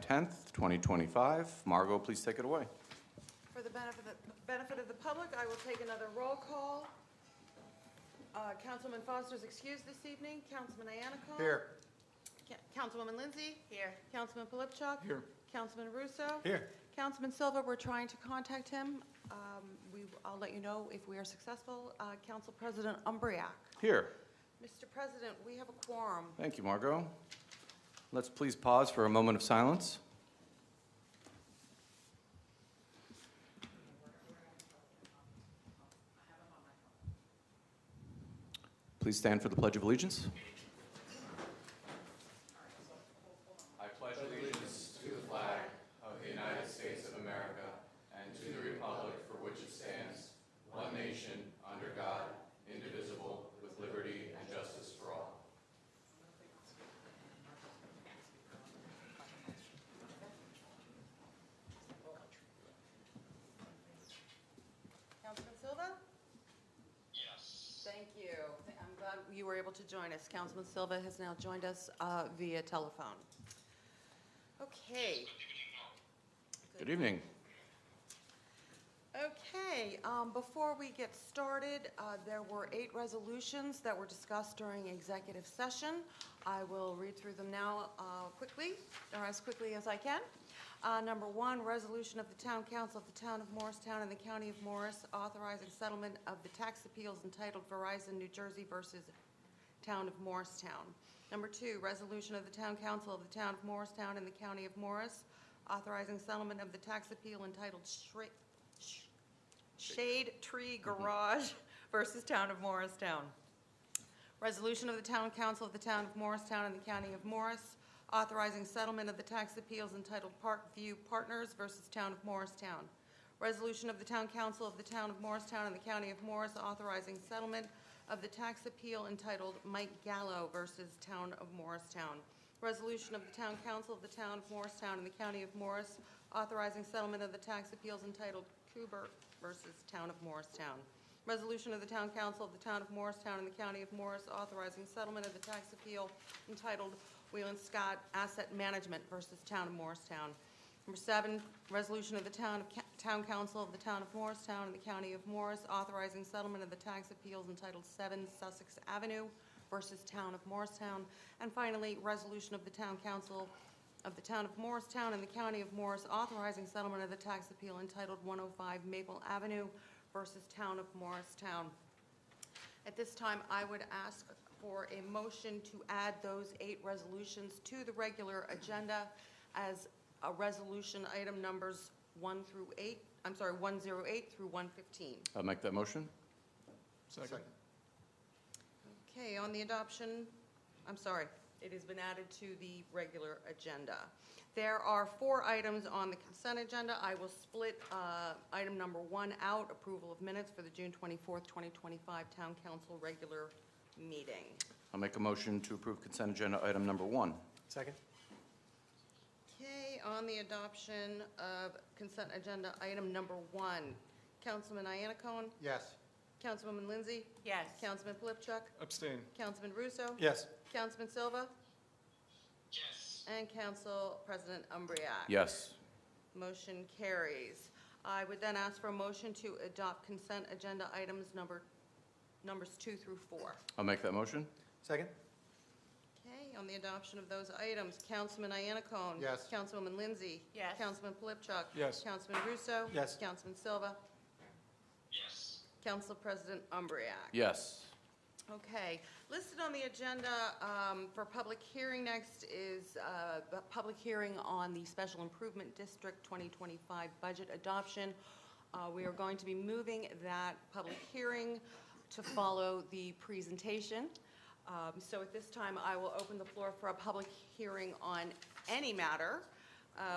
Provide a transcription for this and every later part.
10th, 2025. Margot, please take it away. For the benefit of the public, I will take another roll call. Councilman Foster's excused this evening. Councilman Iannicone? Here. Councilwoman Lindsay? Here. Councilman Polipchuk? Here. Councilman Russo? Here. Councilman Silva, we're trying to contact him. I'll let you know if we are successful. Council President Umbriak. Here. Mr. President, we have a quorum. Thank you, Margot. Let's please pause for a moment of silence. Please stand for the Pledge of Allegiance. I pledge allegiance to the flag of the United States of America and to the republic for which it stands, one nation, under God, indivisible, with liberty and justice for all. Councilman Silva? Yes. Thank you. I'm glad you were able to join us. Councilman Silva has now joined us via telephone. Okay. Good evening. Okay, before we get started, there were 8 resolutions that were discussed during executive session. I will read through them now quickly, or as quickly as I can. Number 1, resolution of the Town Council of the Town of Morristown and the County of Morris authorizing settlement of the tax appeals entitled Verizon New Jersey versus Town of Morristown. Number 2, resolution of the Town Council of the Town of Morristown and the County of Morris authorizing settlement of the tax appeal entitled Shade Tree Garage versus Town of Morristown. Resolution of the Town Council of the Town of Morristown and the County of Morris authorizing settlement of the tax appeals entitled Parkview Partners versus Town of Morristown. Resolution of the Town Council of the Town of Morristown and the County of Morris authorizing settlement of the tax appeal entitled Mike Gallo versus Town of Morristown. Resolution of the Town Council of the Town of Morristown and the County of Morris authorizing settlement of the tax appeals entitled Kubert versus Town of Morristown. Resolution of the Town Council of the Town of Morristown and the County of Morris authorizing settlement of the tax appeal entitled Wheel & Scott Asset Management versus Town of Morristown. Number 7, resolution of the Town Council of the Town of Morristown and the County of Morris authorizing settlement of the tax appeals entitled 7 Sussex Avenue versus Town of Morristown. And finally, resolution of the Town Council of the Town of Morristown and the County of Morris authorizing settlement of the tax appeal entitled 105 Maple Avenue versus Town of Morristown. At this time, I would ask for a motion to add those 8 resolutions to the regular agenda as a resolution item numbers 108 through 115. I'll make that motion. Second. Okay, on the adoption, it has been added to the regular agenda. There are 4 items on the consent agenda. I will split item number 1 out, approval of minutes for the June 24th, 2025 Town Council regular meeting. I'll make a motion to approve consent agenda item number 1. Second. Okay, on the adoption of consent agenda item number 1, Councilman Iannicone? Yes. Councilwoman Lindsay? Yes. Councilman Polipchuk? Abstain. Councilman Russo? Yes. Councilman Silva? Yes. And Council President Umbriak? Yes. Motion carries. I would then ask for a motion to adopt consent agenda items numbers 2 through 4. I'll make that motion. Second. Okay, on the adoption of those items, Councilman Iannicone? Yes. Councilwoman Lindsay? Yes. Councilman Polipchuk? Yes. Councilman Russo? Yes. Councilman Silva? Yes. Council President Umbriak? Yes. Okay, listed on the agenda for public hearing next is a public hearing on the Special Improvement District 2025 budget adoption. We are going to be moving that public hearing to follow the presentation. So at this time, I will open the floor for a public hearing on any matter.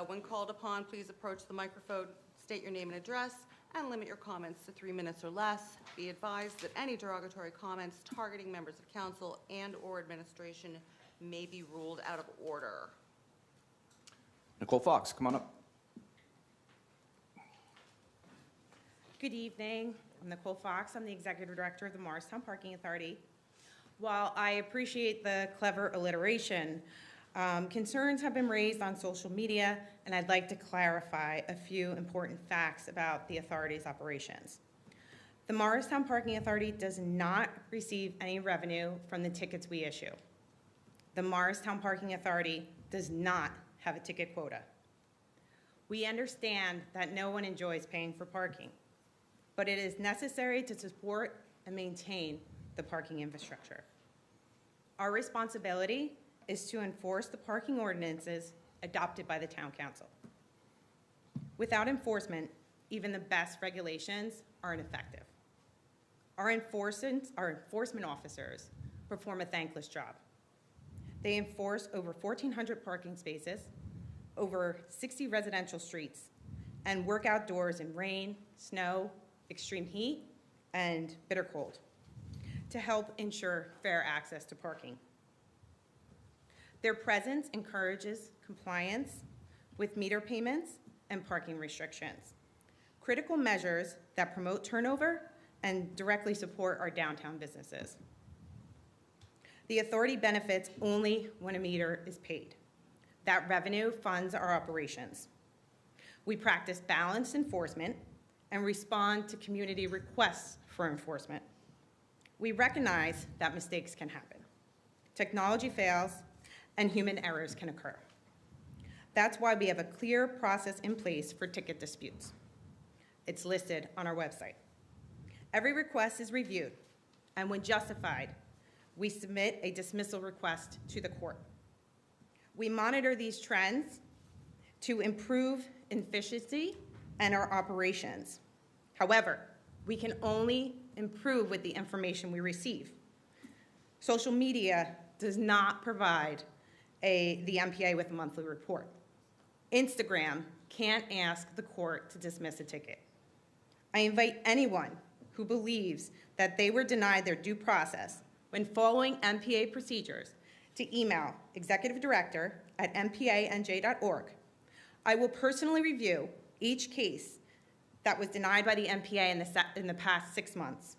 When called upon, please approach the microphone, state your name and address, and limit your comments to 3 minutes or less. Be advised that any derogatory comments targeting members of council and/or administration may be ruled out of order. Nicole Fox, come on up. Good evening. I'm Nicole Fox. I'm the Executive Director of the Morristown Parking Authority. While I appreciate the clever alliteration, Concerns have been raised on social media, and I'd like to clarify a few important facts about the authority's operations. The Morristown Parking Authority does not receive any revenue from the tickets we issue. The Morristown Parking Authority does not have a ticket quota. We understand that no one enjoys paying for parking, but it is necessary to support and maintain the parking infrastructure. Our responsibility is to enforce the parking ordinances adopted by the Town Council. Without enforcement, even the best regulations are ineffective. Our enforcement officers perform a thankless job. They enforce over 1,400 parking spaces, over 60 residential streets, and work outdoors in rain, snow, extreme heat, and bitter cold to help ensure fair access to parking. Their presence encourages compliance with meter payments and parking restrictions, critical measures that promote turnover and directly support our downtown businesses. The authority benefits only when a meter is paid. That revenue funds our operations. We practice balanced enforcement and respond to community requests for enforcement. We recognize that mistakes can happen. Technology fails, and human errors can occur. That's why we have a clear process in place for ticket disputes. It's listed on our website. Every request is reviewed, and when justified, we submit a dismissal request to the court. We monitor these trends to improve efficiency and our operations. However, we can only improve with the information we receive. Social media does not provide the MPA with a monthly report. Instagram can't ask the court to dismiss a ticket. I invite anyone who believes that they were denied their due process when following MPA procedures to email executive-director@mpanj.org. I will personally review each case that was denied by the MPA in the past 6 months.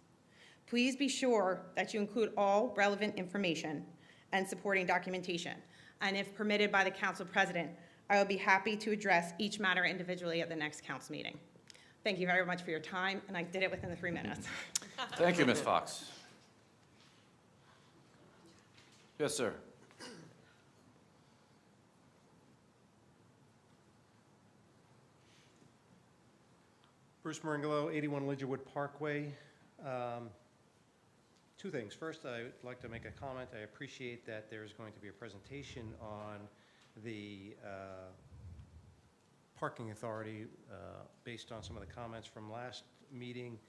Please be sure that you include all relevant information and supporting documentation. And if permitted by the council president, I will be happy to address each matter individually at the next council meeting. Thank you very much for your time, and I did it within the 3 minutes. Thank you, Ms. Fox. Yes, sir. Bruce Maringolo, 81 Lidgerwood Parkway. Two things. First, I would like to make a comment. I appreciate that there's going to be a presentation on the parking authority based on some of the comments from last meeting.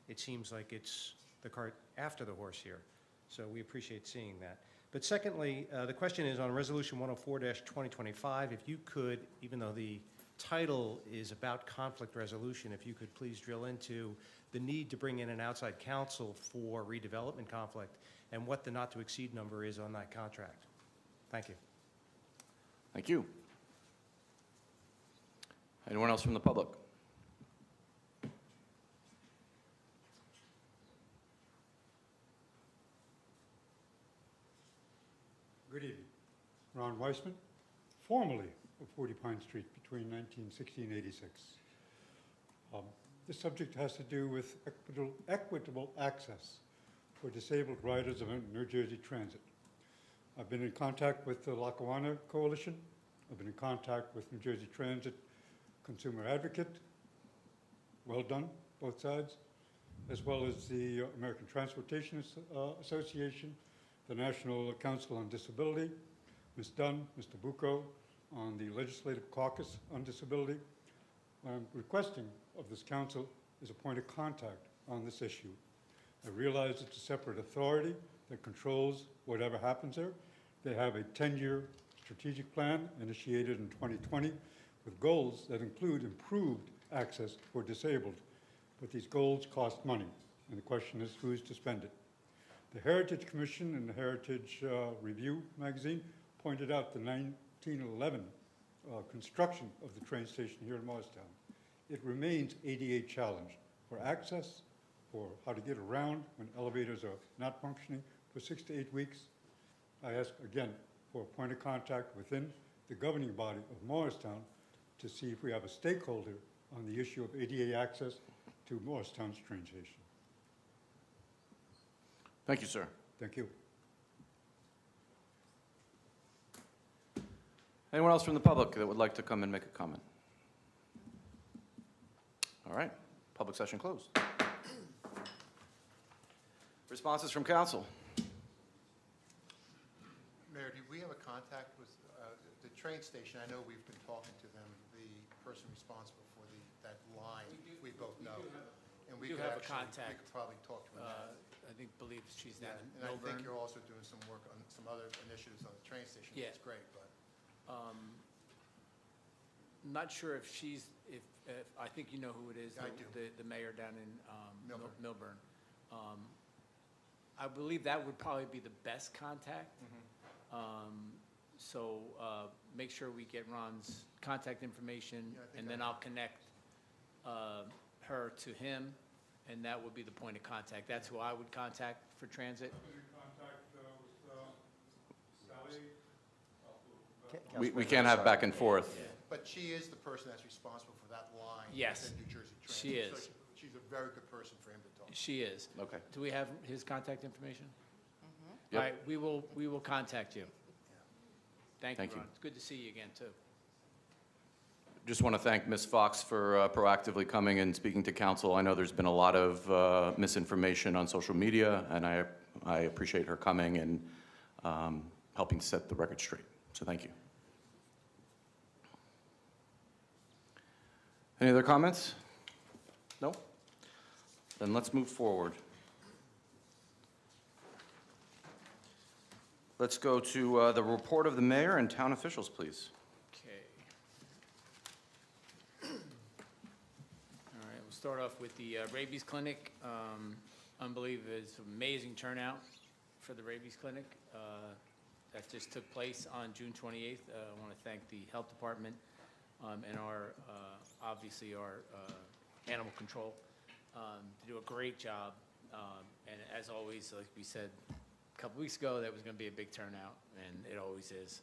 It seems like it's the cart after the horse here, so we appreciate seeing that. But secondly, the question is on Resolution 104-2025. If you could, even though the title is about conflict resolution, if you could please drill into the need to bring in an outside counsel for redevelopment conflict and what the not-to-exceed number is on that contract. Thank you. Thank you. Anyone else from the public? Good evening. Ron Weissman, formerly of 40 Pine Street between 1960 and 86. This subject has to do with equitable access for disabled riders of New Jersey Transit. I've been in contact with the Lackawanna Coalition. I've been in contact with New Jersey Transit Consumer Advocate. Well done, both sides, as well as the American Transportation Association, the National Council on Disability, Ms. Dunn, Mr. Bucco, on the Legislative Caucus on Disability. What I'm requesting of this council is a point of contact on this issue. I realize it's a separate authority that controls whatever happens there. They have a 10-year strategic plan initiated in 2020 with goals that include improved access for disabled. But these goals cost money, and the question is who's to spend it. The Heritage Commission and the Heritage Review magazine pointed out the 1911 construction of the train station here in Morristown. It remains ADA challenged for access, for how to get around when elevators are not functioning for 6 to 8 weeks. I ask again for a point of contact within the governing body of Morristown to see if we have a stakeholder on the issue of ADA access to Morristown's train station. Thank you, sir. Thank you. Anyone else from the public that would like to come and make a comment? All right, public session closed. Responses from council. Mayor, do we have a contact with the train station? I know we've been talking to them, the person responsible for that line, we both know. And we do could have a actually, we contact. could probably talk to them. believe she's Yeah, down in and I think Milburn. you're also doing some work on some other initiatives on the train station. Yeah. That's great, but Not sure if she's, if, I think you know who it is. I do. The mayor down in Milburn. Milburn. I believe that would probably be the best contact. So make sure we get Ron's contact information, Yeah, I think and then I'll connect her to him, and that would be the point of contact. That's who I would contact for transit. We can't have back and forth. But she is the person that's responsible for that line. Yes, within New Jersey Transit. she is. So she's a very good person for him to talk to. She is. Okay. Do we have his contact information? Yep. All right, we will contact you. Thank you, Thank you. Ron. It's good to see you again, too. Just want to thank Ms. Fox for proactively coming and speaking to council. I know there's been a lot of misinformation on social media, and I appreciate her coming and helping set the record straight. So thank you. Any other comments? No? Then let's move forward. Let's go to the report of the mayor and town officials, please. Okay. All right, we'll start off with the rabies clinic. Unbelievable, it's amazing turnout for the rabies clinic. That just took place on June 28th. I want to thank the health department and our, obviously our animal control to do a great job. And as always, like we said a couple weeks ago, that was going to be a big turnout, and it always is,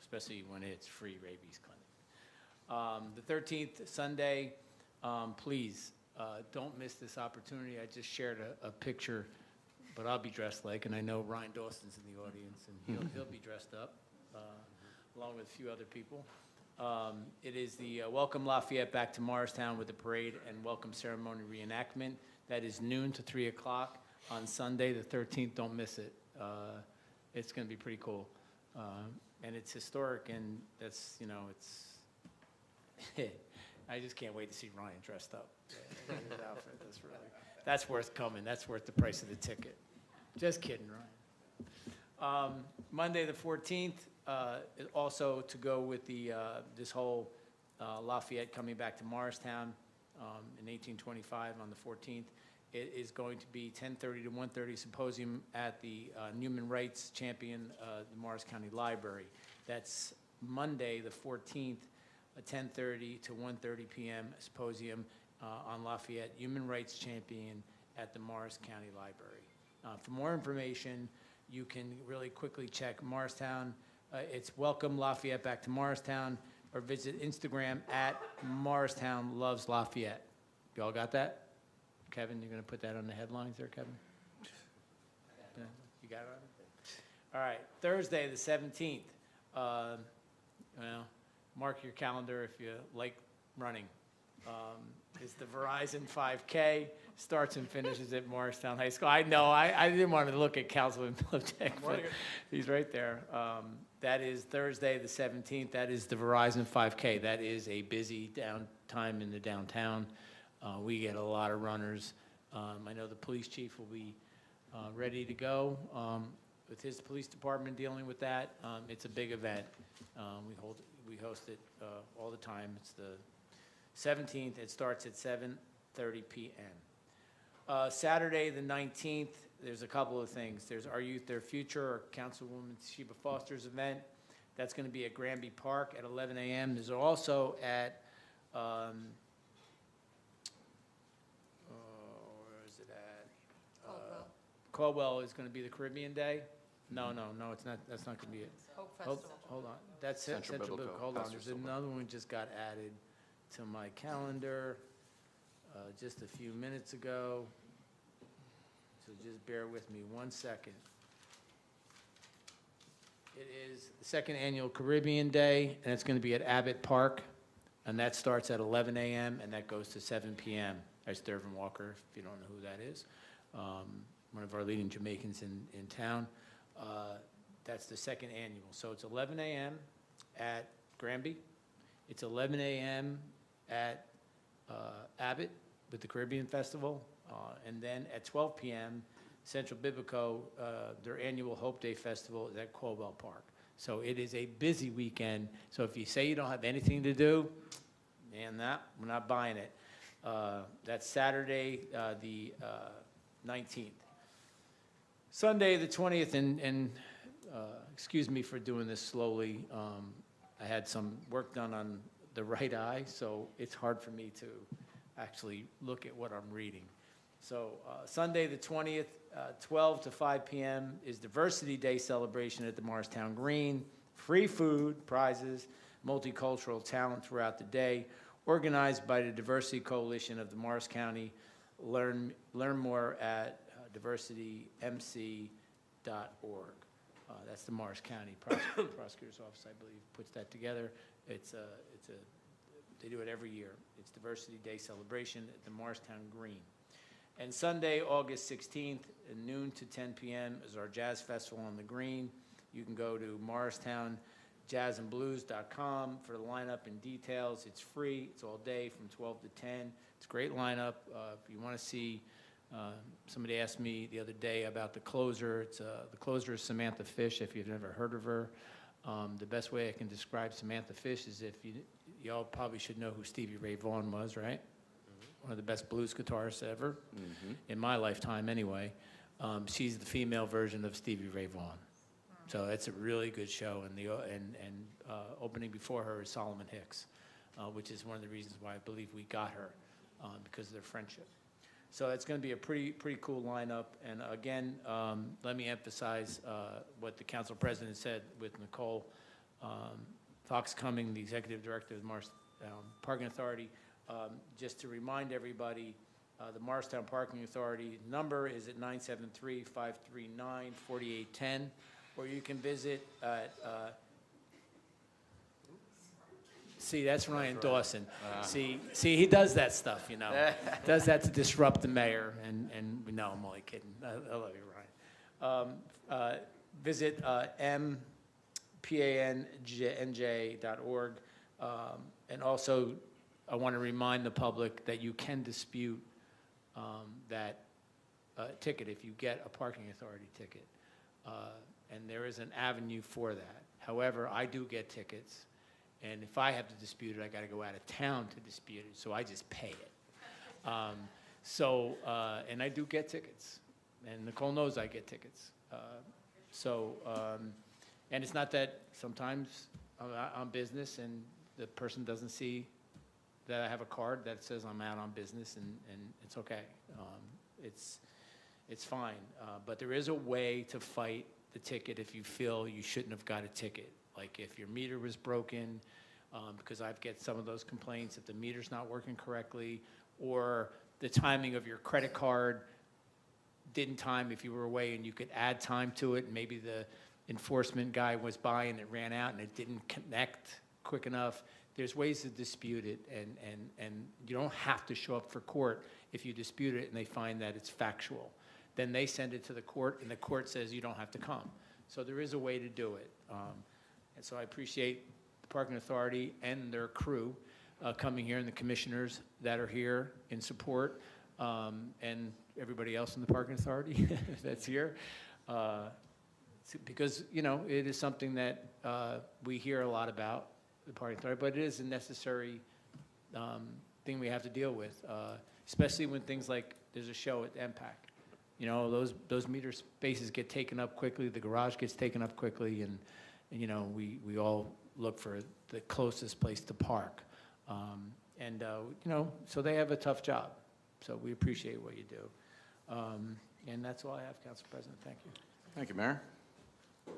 especially when it's free rabies clinic. The 13th, Sunday, please don't miss this opportunity. I just shared a picture, but I'll be dressed like, and I know Ryan Dawson's in the audience, and he'll be dressed up along with a few other people. It is the Welcome Lafayette Back to Morristown with the parade and welcome ceremony reenactment. That is noon to 3 o'clock on Sunday, the 13th. Don't miss it. It's going to be pretty cool. And it's historic, and that's, you know, it's, I just can't wait to see Ryan dressed up. His outfit, that's worth coming. That's worth the price of the ticket. Just kidding, Ryan. Monday, the 14th, also to go with the, this whole Lafayette coming back to Morristown in 1825 on the 14th. It is going to be 10:30 to 1:30 symposium at the Human Rights Champion, the Morris County Library. That's Monday, the 14th, 10:30 to 1:30 p.m. symposium on Lafayette, Human Rights Champion at the Morris County Library. For more information, you can really quickly check Morristown. It's Welcome Lafayette Back to Morristown, or visit Instagram at Morristown Loves Lafayette. You all got that? Kevin, you're going to put that on the headlines there, Kevin? Yeah, you got it on it? All right, Thursday, the 17th. Well, mark your calendar if you like running. It's the Verizon 5K, starts and finishes at Morristown High School. I know, I didn't want to look at Councilman Plavchek, but he's right there. That is Thursday, the 17th. That is the Verizon 5K. That is a busy time in the downtown. We get a lot of runners. I know the police chief will be ready to go with his police department dealing with that. It's a big event. We host it all the time. It's the 17th. It starts at 7:30 p.m. Saturday, the 19th, there's a couple of things. There's Our Youth, Their Future, or Councilwoman Sheba Foster's event. That's going to be at Granby Park at 11 a.m. There's also at, where is it at? Caldwell is going to be the Caribbean Day. No, it's not, that's not going to be it. Hope Hold Festival. hold on, that's it, Central Central Biblical Biblical, hold on, Pastor there's Silva. another one just got added to my calendar just a few minutes ago. So just bear with me 1 second. It is the second annual Caribbean Day, and it's going to be at Abbott Park, and that starts at 11 a.m. and that goes to 7 p.m. There's Dervin Walker, if you don't know who that is, one of our leading Jamaicans in town. That's the second annual. So it's 11 a.m. at Granby. It's 11 a.m. at Abbott with the Caribbean Festival. And then at 12 p.m., Central Biblico, their annual Hope Day Festival is at Colwell Park. So it is a busy weekend. So if you say you don't have anything to do, man, we're not buying it. That's Saturday, the 19th. Sunday, the 20th, and excuse me for doing this slowly. I had some work done on the right eye, so it's hard for me to actually look at what I'm reading. So Sunday, the 20th, 12 to 5 p.m. is Diversity Day celebration at the Morristown Green. Free food, prizes, multicultural talent throughout the day, organized by the Diversity Coalition of the Morris County. Learn more at diversitymc.org. That's the Morris County Prosecutor's Office, I believe, puts that together. They do it every year. It's Diversity Day celebration at the Morristown Green. And Sunday, August 16th, at noon to 10 p.m. is our Jazz Festival on the Green. You can go to morristownjazzandblues.com for the lineup and details. It's free. It's all day from 12 to 10. It's a great lineup. If you want to see, somebody asked me the other day about the closer. The closer is Samantha Fish, if you've never heard of her. The best way I can describe Samantha Fish is if y'all probably should know who Stevie Ray Vaughan was, right? One of the best blues guitarists ever, in my lifetime anyway. She's the female version of Stevie Ray Vaughan. So it's a really good show, and opening before her is Solomon Hicks, which is one of the reasons why I believe we got her, because of their friendship. So it's going to be a pretty cool lineup. And again, let me emphasize what the council president said with Nicole Fox Cumming, the executive director of the Morristown Parking Authority. Just to remind everybody, the Morristown Parking Authority number is at 973-539-4810, or you can visit at, see, that's Ryan Dawson. See, he does that stuff, you know. Does that to disrupt the mayor, and no, I'm only kidding. I love you, Ryan. Visit mpanj.org, and also I want to remind the public that you can dispute that ticket if you get a parking authority ticket, and there is an avenue for that. However, I do get tickets, and if I have to dispute it, I got to go out of town to dispute it, so I just pay it. And I do get tickets, and Nicole knows I get tickets. And it's not that sometimes I'm on business and the person doesn't see that I have a card that says I'm out on business, and it's okay. It's fine. But there is a way to fight the ticket if you feel you shouldn't have got a ticket. Like if your meter was broken, because I've get some of those complaints, if the meter's not working correctly, or the timing of your credit card didn't time if you were away and you could add time to it, and maybe the enforcement guy was by and it ran out and it didn't connect quick enough. There's ways to dispute it, and you don't have to show up for court if you dispute it and they find that it's factual. Then they send it to the court, and the court says you don't have to come. So there is a way to do it. And so I appreciate the Parking Authority and their crew coming here, and the commissioners that are here in support, and everybody else in the Parking Authority that's here. Because, you know, it is something that we hear a lot about, the Parking Authority, but it is a necessary thing we have to deal with, especially when things like there's a show at MPAC. You know, those meter spaces get taken up quickly, the garage gets taken up quickly, and you know, we all look for the closest place to park. You know, so they have a tough job. So we appreciate what you do. And that's all I have, Council President. Thank you. Thank you, Mayor. All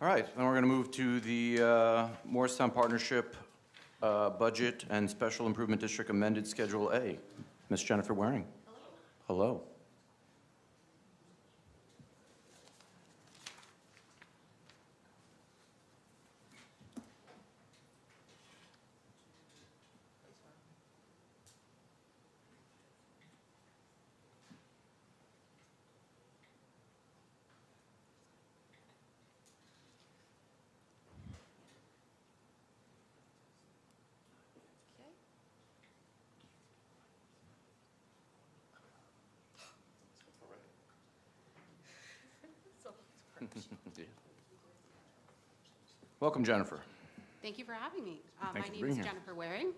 right, then we're going to move to the Morristown Partnership Budget and Special Improvement District Amended Schedule A. Ms. Jennifer Waring. Hello. Welcome, Jennifer. Thank you for having me. Thanks My for name being is here. Jennifer Waring.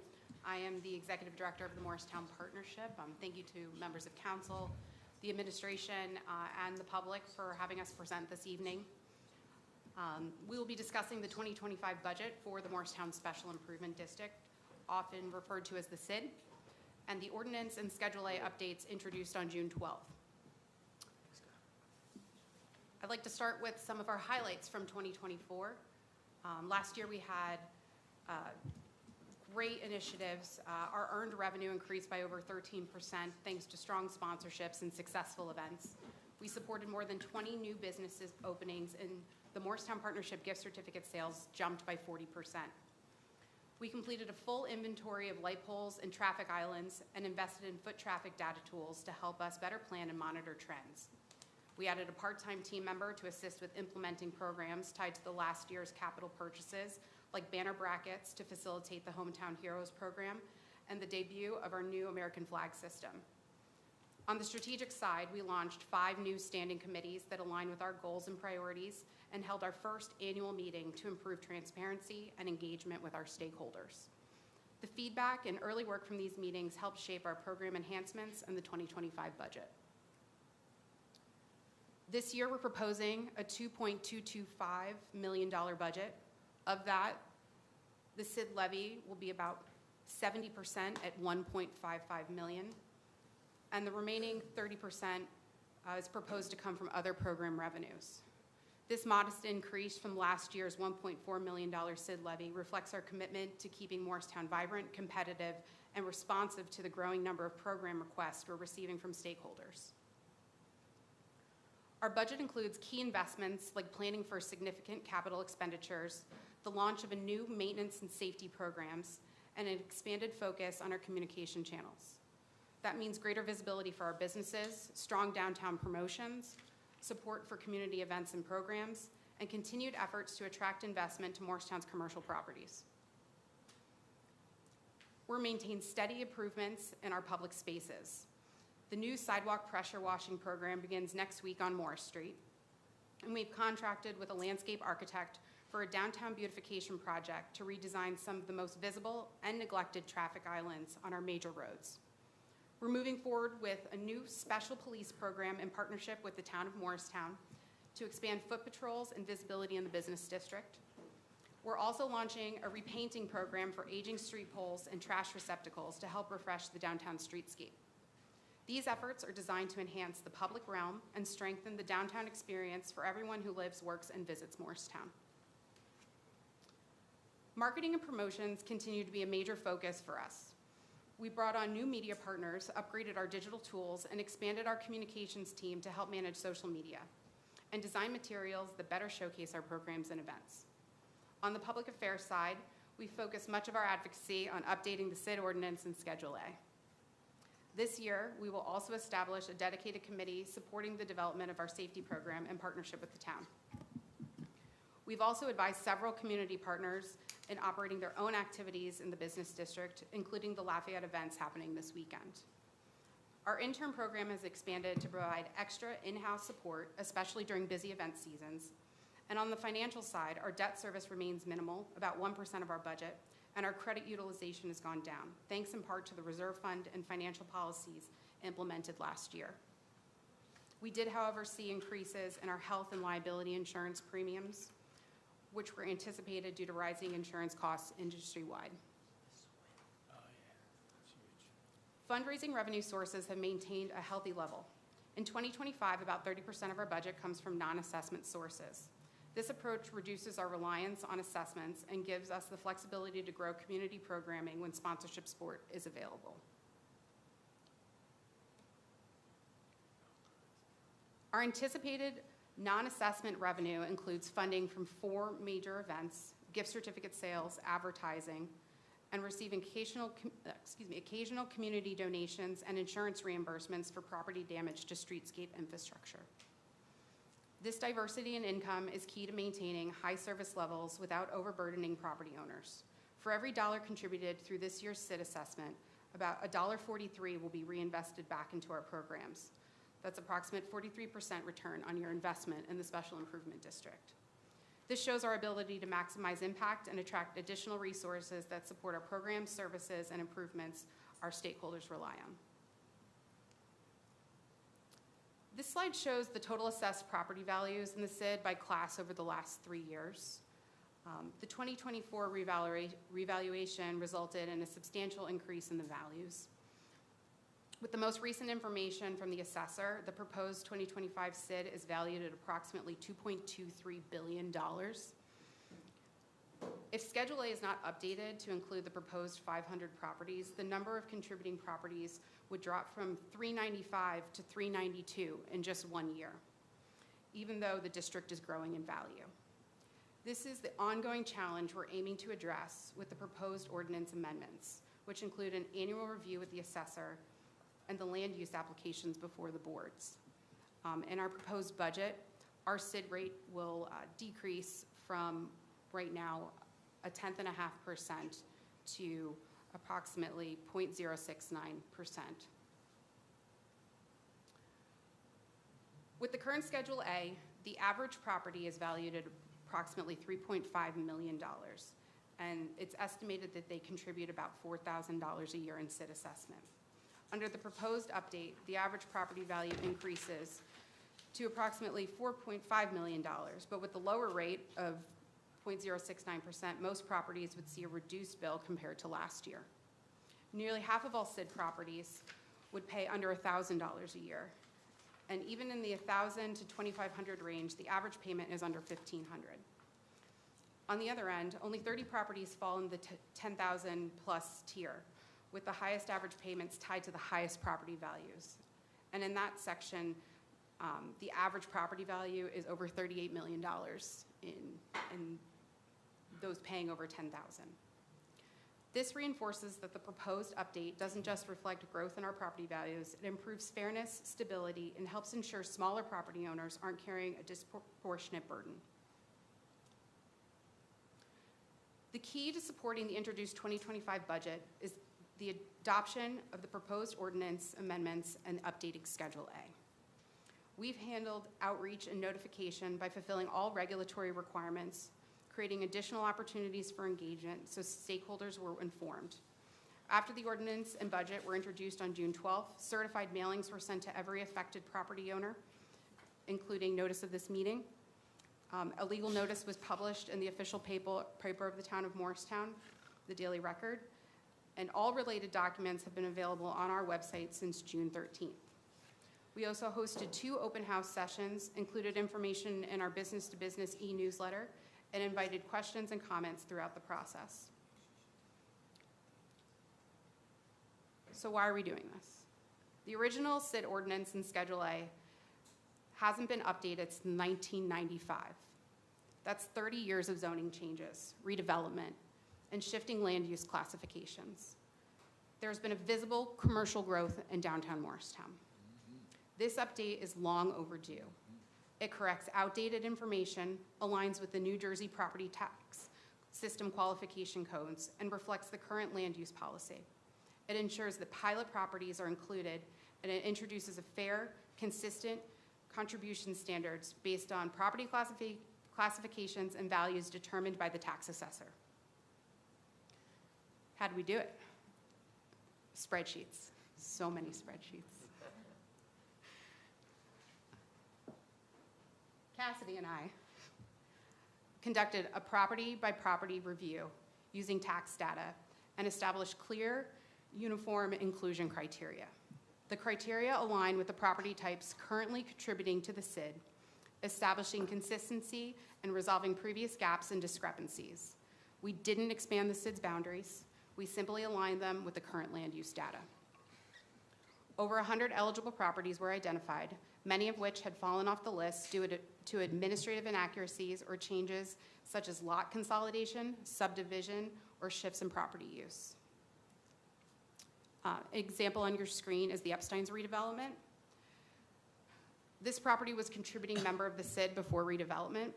I am the Executive Director of the Morristown Partnership. Thank you to members of council, the administration, and the public for having us present this evening. We will be discussing the 2025 budget for the Morristown Special Improvement District, often referred to as the SID, and the ordinance and Schedule A updates introduced on June 12th. I'd like to start with some of our highlights from 2024. Last year we had great initiatives. Our earned revenue increased by over 13% thanks to strong sponsorships and successful events. We supported more than 20 new businesses openings, and the Morristown Partnership gift certificate sales jumped by 40%. We completed a full inventory of light poles and traffic islands and invested in foot traffic data tools to help us better plan and monitor trends. We added a part-time team member to assist with implementing programs tied to the last year's capital purchases, like banner brackets to facilitate the Hometown Heroes program and the debut of our new American flag system. On the strategic side, we launched 5 new standing committees that align with our goals and priorities and held our first annual meeting to improve transparency and engagement with our stakeholders. The feedback and early work from these meetings helped shape our program enhancements and the 2025 budget. This year, we're proposing a $2.225 million budget. Of that, the SID levy will be about 70% at $1.55 million, and the remaining 30% is proposed to come from other program revenues. This modest increase from last year's $1.4 million SID levy reflects our commitment to keeping Morristown vibrant, competitive, and responsive to the growing number of program requests we're receiving from stakeholders. Our budget includes key investments like planning for significant capital expenditures, the launch of a new maintenance and safety programs, and an expanded focus on our communication channels. That means greater visibility for our businesses, strong downtown promotions, support for community events and programs, and continued efforts to attract investment to Morristown's commercial properties. We're maintaining steady improvements in our public spaces. The new sidewalk pressure washing program begins next week on Morris Street, and we've contracted with a landscape architect for a downtown beautification project to redesign some of the most visible and neglected traffic islands on our major roads. We're moving forward with a new special police program in partnership with the town of Morristown to expand foot patrols and visibility in the business district. We're also launching a repainting program for aging street poles and trash receptacles to help refresh the downtown streetscape. These efforts are designed to enhance the public realm and strengthen the downtown experience for everyone who lives, works, and visits Morristown. Marketing and promotions continue to be a major focus for us. We brought on new media partners, upgraded our digital tools, and expanded our communications team to help manage social media and design materials that better showcase our programs and events. On the public affairs side, we focus much of our advocacy on updating the SID ordinance and Schedule A. This year, we will also establish a dedicated committee supporting the development of our safety program in partnership with the town. We've also advised several community partners in operating their own activities in the business district, including the Lafayette events happening this weekend. Our intern program has expanded to provide extra in-house support, especially during busy event seasons. And on the financial side, our debt service remains minimal, about 1% of our budget, and our credit utilization has gone down, thanks in part to the reserve fund and financial policies implemented last year. We did, however, see increases in our health and liability insurance premiums, which were anticipated due to rising insurance costs industry-wide. Fundraising revenue sources have maintained a healthy level. In 2025, about 30% of our budget comes from non-assessment sources. This approach reduces our reliance on assessments and gives us the flexibility to grow community programming when sponsorship support is available. Our anticipated non-assessment revenue includes funding from 4 major events, gift certificate sales, advertising, and receiving occasional community donations and insurance reimbursements for property damage to streetscape infrastructure. This diversity in income is key to maintaining high service levels without overburdening property owners. For every dollar contributed through this year's SID assessment, about $1.43 will be reinvested back into our programs. That's approximate 43% return on your investment in the Special Improvement District. This shows our ability to maximize impact and attract additional resources that support our programs, services, and improvements our stakeholders rely on. This slide shows the total assessed property values in the SID by class over the last 3 years. The 2024 revaluation resulted in a substantial increase in the values. With the most recent information from the assessor, the proposed 2025 SID is valued at approximately $2.23 billion. If Schedule A is not updated to include the proposed 500 properties, the number of contributing properties would drop from 395 to 392 in just 1 year, even though the district is growing in value. This is the ongoing challenge we're aiming to address with the proposed ordinance amendments, which include an annual review with the assessor and the land use applications before the boards. In our proposed budget, our SID rate will decrease from right now a 10.5% to approximately 0.069%. With the current Schedule A, the average property is valued at approximately $3.5 million, and it's estimated that they contribute about $4,000 a year in SID assessment. Under the proposed update, the average property value increases to approximately $4.5 million, but with the lower rate of 0.069%, most properties would see a reduced bill compared to last year. Nearly half of all SID properties would pay under $1,000 a year, and even in the $1,000 to $2,500 range, the average payment is under $1,500. On the other end, only 30 properties fall in the 10,000 plus tier, with the highest average payments tied to the highest property values. And in that section, the average property value is over $38 million in those paying over $10,000. This reinforces that the proposed update doesn't just reflect growth in our property values, it improves fairness, stability, and helps ensure smaller property owners aren't carrying a disproportionate burden. The key to supporting the introduced 2025 budget is the adoption of the proposed ordinance amendments and updating Schedule A. We've handled outreach and notification by fulfilling all regulatory requirements, creating additional opportunities for engagement so stakeholders were informed. After the ordinance and budget were introduced on June 12th, certified mailings were sent to every affected property owner, including notice of this meeting. A legal notice was published in the official paper of the town of Morristown, the Daily Record, and all related documents have been available on our website since June 13th. We also hosted 2 open house sessions, included information in our business-to-business e-newsletter, and invited questions and comments throughout the process. So why are we doing this? The original SID ordinance in Schedule A hasn't been updated since 1995. That's 30 years of zoning changes, redevelopment, and shifting land use classifications. There's been a visible commercial growth in downtown Morristown. This update is long overdue. It corrects outdated information, aligns with the New Jersey property tax system qualification codes, and reflects the current land use policy. It ensures that pilot properties are included, and it introduces a fair, consistent contribution standards based on property classifications and values determined by the tax assessor. How do we do it? Spreadsheets, so many spreadsheets. Cassidy and I conducted a property-by-property review using tax data and established clear, uniform inclusion criteria. The criteria align with the property types currently contributing to the SID, establishing consistency and resolving previous gaps and discrepancies. We didn't expand the SID's boundaries. We simply aligned them with the current land use data. Over 100 eligible properties were identified, many of which had fallen off the list due to administrative inaccuracies or changes such as lot consolidation, subdivision, or shifts in property use. Example on your screen is the Epstein's redevelopment. This property was a contributing member of the SID before redevelopment.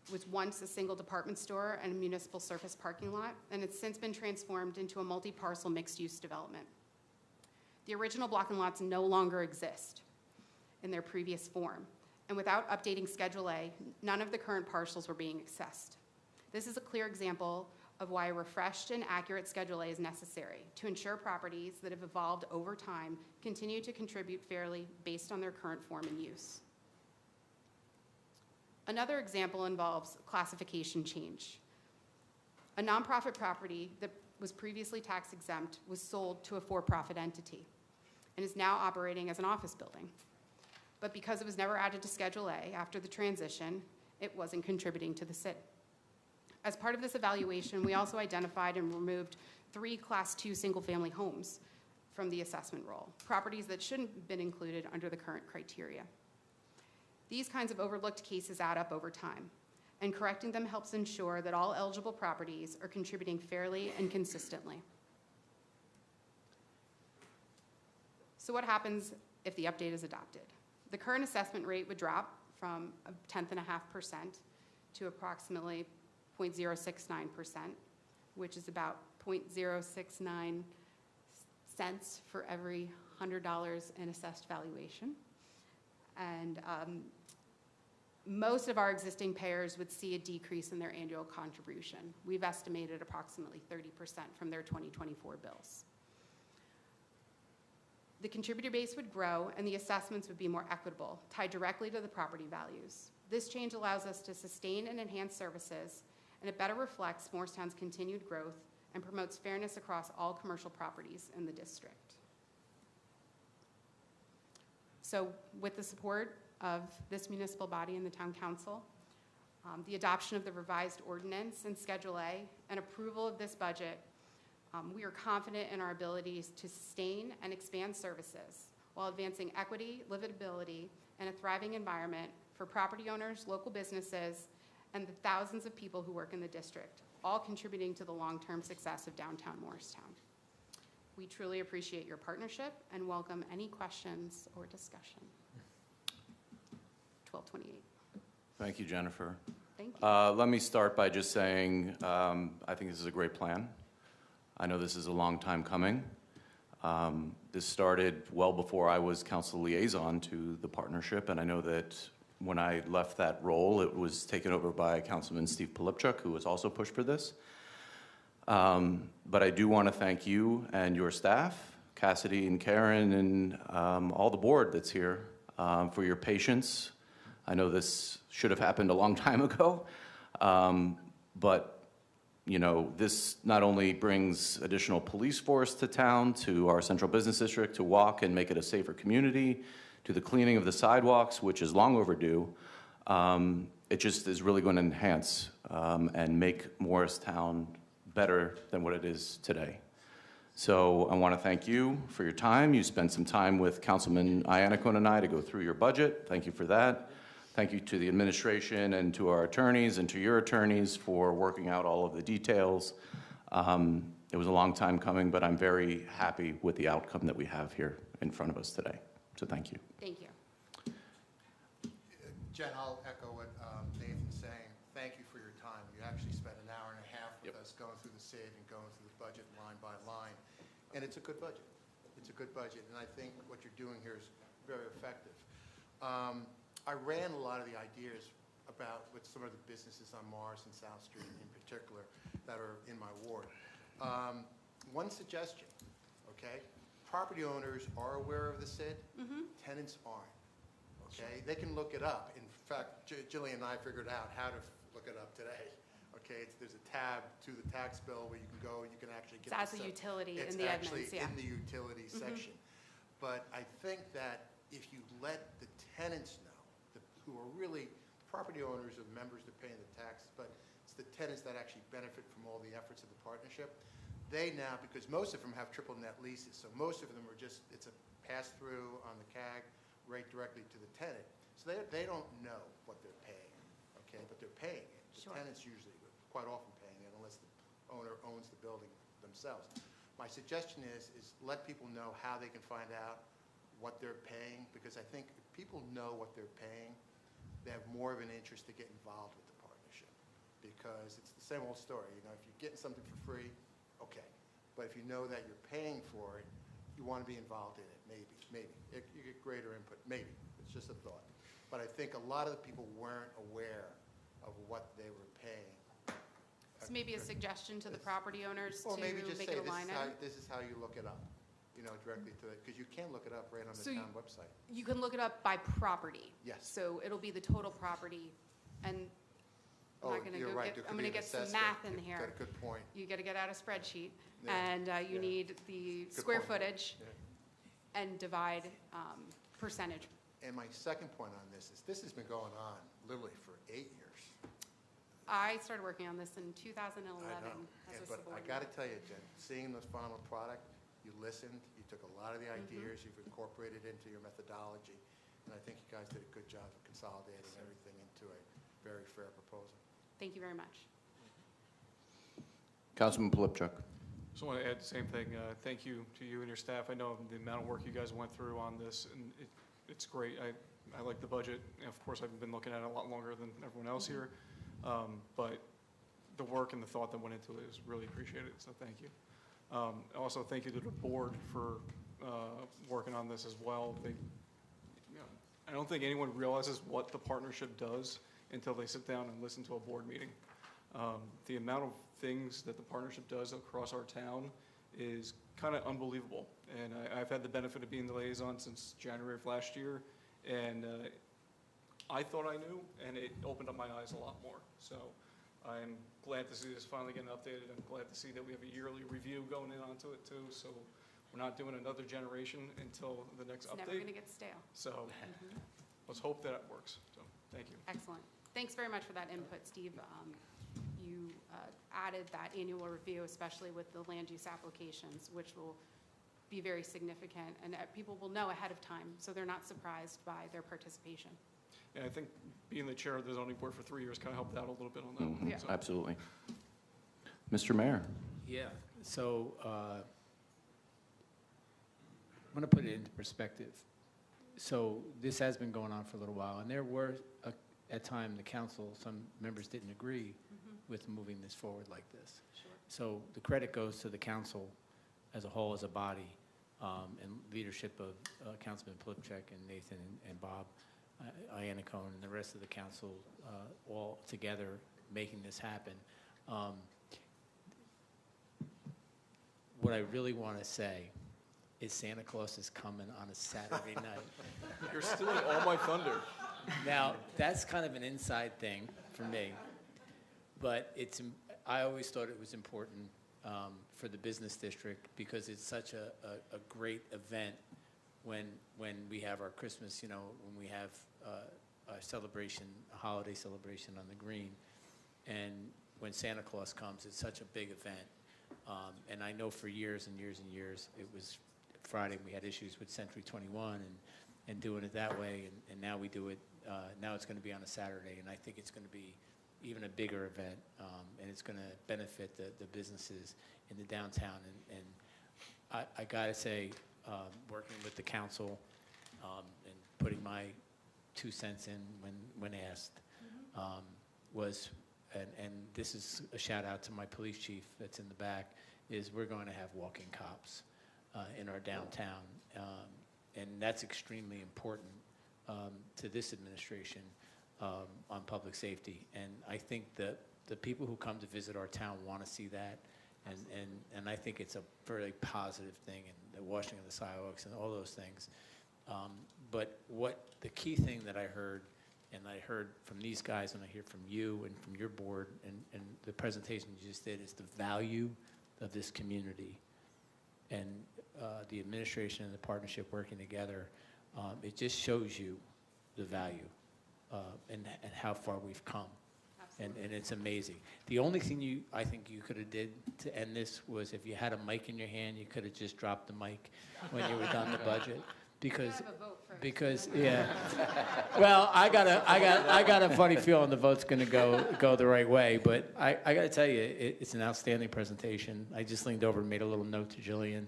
It was once a single department store and a municipal surface parking lot, and it's since been transformed into a multi-parcel mixed-use development. The original block and lots no longer exist in their previous form, and without updating Schedule A, none of the current parcels were being accessed. This is a clear example of why a refreshed and accurate Schedule A is necessary to ensure properties that have evolved over time continue to contribute fairly based on their current form and use. Another example involves classification change. A nonprofit property that was previously tax exempt was sold to a for-profit entity and is now operating as an office building. But because it was never added to Schedule A after the transition, it wasn't contributing to the SID. As part of this evaluation, we also identified and removed 3 Class 2 single-family homes from the assessment roll, properties that shouldn't have been included under the current criteria. These kinds of overlooked cases add up over time, and correcting them helps ensure that all eligible properties are contributing fairly and consistently. So what happens if the update is adopted? The current assessment rate would drop from 10.5% to approximately 0.069%, which is about 0.069 cents for every $100 in assessed valuation. And most of our existing payers would see a decrease in their annual contribution. We've estimated approximately 30% from their 2024 bills. The contributor base would grow and the assessments would be more equitable, tied directly to the property values. This change allows us to sustain and enhance services, and it better reflects Morristown's continued growth and promotes fairness across all commercial properties in the district. So with the support of this municipal body and the town council, the adoption of the revised ordinance and Schedule A, and approval of this budget, we are confident in our abilities to sustain and expand services while advancing equity, livability, and a thriving environment for property owners, local businesses, and the thousands of people who work in the district, all contributing to the long-term success of downtown Morristown. We truly appreciate your partnership and welcome any questions or discussion. 1228. Thank you, Jennifer. Thank you. Let me start by just saying I think this is a great plan. I know this is a long time coming. This started well before I was council liaison to the partnership, and I know that when I left that role, it was taken over by Councilman Steve Pilipchuk, who has also pushed for this. But I do want to thank you and your staff, Cassidy and Karen, and all the board that's here for your patience. I know this should have happened a long time ago, but you know, this not only brings additional police force to town, to our central business district, to walk and make it a safer community, to the cleaning of the sidewalks, which is long overdue. It just is really going to enhance and make Morristown better than what it is today. So I want to thank you for your time. You spent some time with Councilman Iannacone and I to go through your budget. Thank you for that. Thank you to the administration and to our attorneys and to your attorneys for working out all of the details. It was a long time coming, but I'm very happy with the outcome that we have here in front of us today. So thank you. Thank you. Jen, I'll echo what Nathan's saying. Thank you for your time. You actually spent an hour and a half with us going through the SID and going through the budget line by line. And it's a good budget. It's a good budget, and I think what you're doing here is very effective. I ran a lot of the ideas about with some of the businesses on Morris and South Street in particular that are in my ward. One suggestion, okay? Property owners are aware of the SID. Tenants aren't, okay? They can look it up. In fact, Jillian and I figured out how to look it up today. Okay, there's a tab to the tax bill where you can go, you can actually get It's as a utility in the It's actually admins, yeah. in the utility section. But I think that if you let the tenants know, who are really property owners or members that pay the taxes, but it's the tenants that actually benefit from all the efforts of the partnership, they now, because most of them have triple net leases, so most of them are just, it's a pass-through on the CAG right directly to the tenant. So they don't know what they're paying, okay, but they're paying it. The Sure. tenants usually, quite often paying it unless the owner owns the building themselves. My suggestion is let people know how they can find out what they're paying, because I think if people know what they're paying, they have more of an interest to get involved with the partnership, because it's the same old story. You know, if you're getting something for free, okay. But if you know that you're paying for it, you want to be involved in it, maybe. You get greater input, maybe. It's just a thought. But I think a lot of the people weren't aware of what they were paying. So maybe a suggestion to the property owners to Or maybe just make say, it a line item? this is how you look it up, you know, directly to it, because you can look it up right on So the you- town website. You can look it up by property. Yes. So it'll be the total property, and I'm Oh, not gonna you're go right, get, there could I'm be gonna an get some assessment. math in You've here. got a good point. You gotta get out a spreadsheet, Yeah, and you yeah. need the Good square point. footage Yeah. and divide percentage. And my second point on this is, this has been going on literally for 8 years. I started working on this in 2011 I know, as a but I subordinate. got to tell you, Jen, seeing the final product, you listened, you took a lot of the ideas, you've incorporated into your methodology, and I think you guys did a good job of consolidating everything into a very fair proposal. Thank you very much. Councilman Polypchuk. Just want to add the same thing. Thank you to you and your staff. I know the amount of work you guys went through on this, and it's great. I like the budget. And of course, I've been looking at it a lot longer than everyone else here. But the work and the thought that went into it is really appreciated, so thank you. Also, thank you to the board for working on this as well. I don't think anyone realizes what the partnership does until they sit down and listen to a board meeting. The amount of things that the partnership does across our town is kind of unbelievable. And I've had the benefit of being the liaison since January of last year, and I thought I knew, and it opened up my eyes a lot more. So I'm glad to see this finally getting updated. I'm glad to see that we have a yearly review going in onto it too, so we're not doing another generation until the next It's update. never gonna get stale. So let's hope that it works. So thank you. Excellent. Thanks very much for that input, Steve. You added that annual review, especially with the land use applications, which will be very significant, and people will know ahead of time, so they're not surprised by their participation. And I think being the chair of the zoning board for 3 years kind of helped out a little bit on that one. Yeah. So- Absolutely. Mr. Mayor. Yeah, so I'm going to put it into perspective. So this has been going on for a little while, and there were, at time, the council, some members didn't agree with moving this forward like this. Sure. So the credit goes to the council as a whole, as a body, and leadership of Councilman Polypchuk and Nathan and Bob Iannacone and the rest of the council, all together making this happen. What I really want to say is Santa Claus is coming on a Saturday night. You're stealing all my thunder. Now, that's kind of an inside thing for me, but I always thought it was important for the business district because it's such a great event when we have our Christmas, when we have a celebration, a holiday celebration on the green, and when Santa Claus comes, it's such a big event. And I know for years and years and years, it was Friday, we had issues with Century 21 and doing it that way, and now we do it, now it's going to be on a Saturday, and I think it's going to be even a bigger event, and it's going to benefit the businesses in the downtown. And I got to say, working with the council and putting my 2 cents in when asked was, and this is a shout out to my police chief that's in the back, is we're going to have walking cops in our downtown. And that's extremely important to this administration on public safety. And I think that the people who come to visit our town want to see that. And I think it's a very positive thing, and the washing of the sidewalks and all those things. But the key thing that I heard, and I heard from these guys, and I hear from you and from your board, and the presentation you just did, is the value of this community. And the administration and the partnership working together, it just shows you the value and how far we've come. And it's amazing. The only thing I think you could have did to end this was if you had a mic in your hand, you could have just dropped the mic when you were done the budget. Because yeah. Well, I got a funny feeling the vote's going to go the right way. But I got to tell you, it's an outstanding presentation. I just leaned over and made a little note to Jillian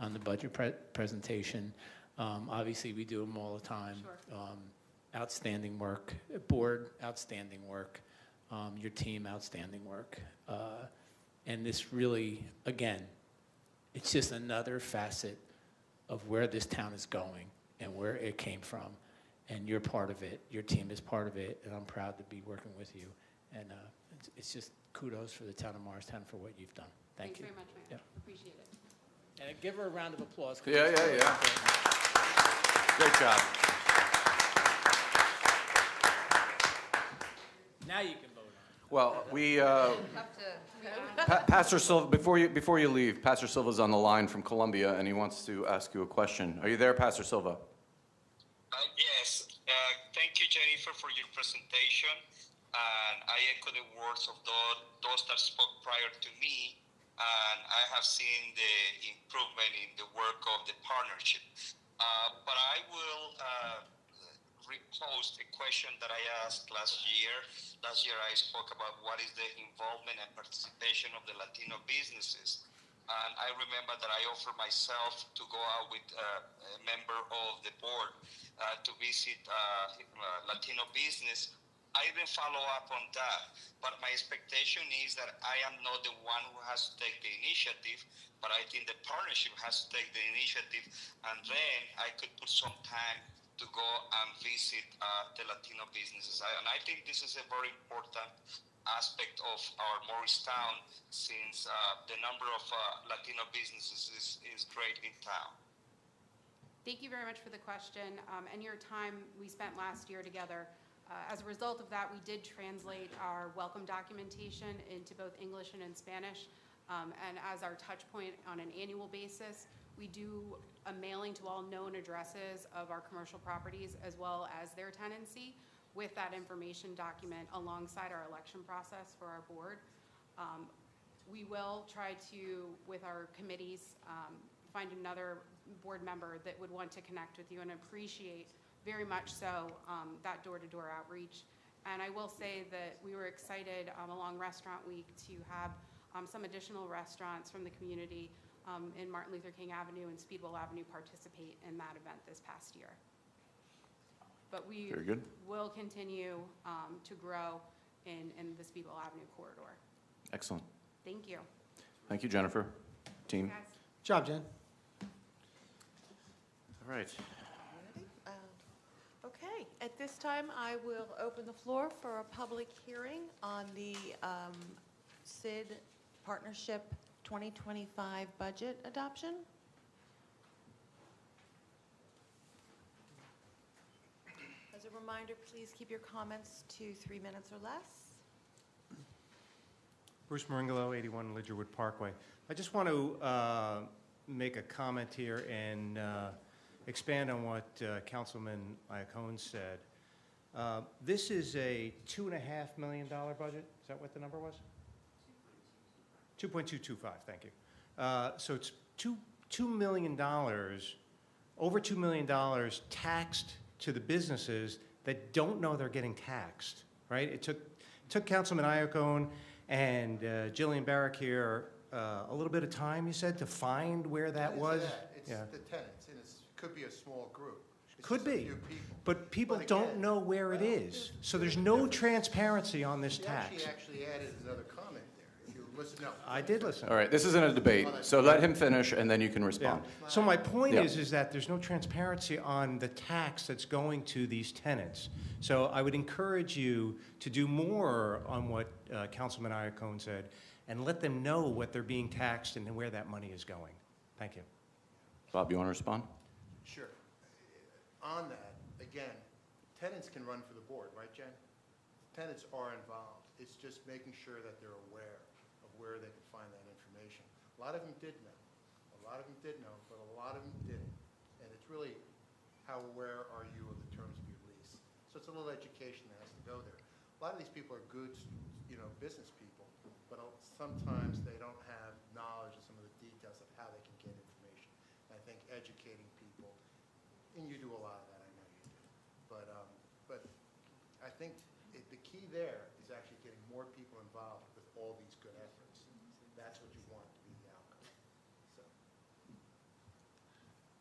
on the budget presentation. Obviously, we do them all the time. Sure. Outstanding work. Board, outstanding work. Your team, outstanding work. And this really, again, it's just another facet of where this town is going and where it came from. And you're part of it. Your team is part of it. And I'm proud to be working with you. And it's just kudos for the town of Morristown for what you've done. Thank you. Thanks very much, Mayor. Yep. Appreciate it. And give her a round of applause. Yeah. Great job. Now you can vote on it. Well, we, Have to, Pastor Silva, before you leave, Pastor Silva's on the line from Columbia, and he wants to ask you a question. Are you there, Pastor Silva? Yes. Thank you, Jennifer, for your presentation. And I echo the words of those that spoke prior to me. And I have seen the improvement in the work of the partnership. But I will repost a question that I asked last year. Last year I spoke about what is the involvement and participation of the Latino businesses. And I remember that I offered myself to go out with a member of the board to visit Latino business. I didn't follow up on that, but my expectation is that I am not the one who has to take the initiative, but I think the partnership has to take the initiative, and then I could put some time to go and visit the Latino businesses. And I think this is a very important aspect of our Morristown, since the number of Latino businesses is great in town. Thank you very much for the question and your time we spent last year together. As a result of that, we did translate our welcome documentation into both English and in Spanish. And as our touch point on an annual basis, we do a mailing to all known addresses of our commercial properties as well as their tenancy with that information document alongside our election process for our board. We will try to, with our committees, find another board member that would want to connect with you and appreciate very much so that door-to-door outreach. And I will say that we were excited along Restaurant Week to have some additional restaurants from the community in Martin Luther King Avenue and Speedwell Avenue participate in that event this past year. But we Very good. will continue to grow in the Speedwell Avenue corridor. Excellent. Thank you. Thank you, Jennifer. Team. Guys. Job, Jen. All right. okay, at this time, I will open the floor for a public hearing on the SID Partnership 2025 budget adoption. As a reminder, please keep your comments to 3 minutes or less. Bruce Maringolo, 81 Lidgerwood Parkway. I just want to make a comment here and expand on what Councilman Iacone said. This is a $2.5 million budget. Is that what the number was? 2.225, thank you. So it's $2 million, over $2 million taxed to the businesses that don't know they're getting taxed, right? It took Councilman Iacone and Jillian Barrick here a little bit of time, you said, to find where that was? It's the tenants, and it could be a small group. It's Could just a be, few people. but people But don't again, know where it well, is. So there's no transparency on this She tax. actually added another comment there. If you listen, no. I did listen. All right, this isn't a debate, so let him finish, and then you can Yeah. respond. So my point Yeah. is that there's no transparency on the tax that's going to these tenants. So I would encourage you to do more on what Councilman Iacone said and let them know what they're being taxed and where that money is going. Thank you. Bob, you want to respond? Sure. On that, again, tenants can run for the board, right, Jen? Tenants are involved. It's just making sure that they're aware of where they can find that information. A lot of them did know. A lot of them did know, but a lot of them didn't. And it's really, how aware are you of the terms of your lease? So it's a little education that has to go there. A lot of these people are good, business people, but sometimes they don't have knowledge of some of the details of how they can get information. And I think educating people, and you do a lot of that, I know you do. But I think the key there is actually getting more people involved with all these good efforts. That's what you want to be the outcome. So.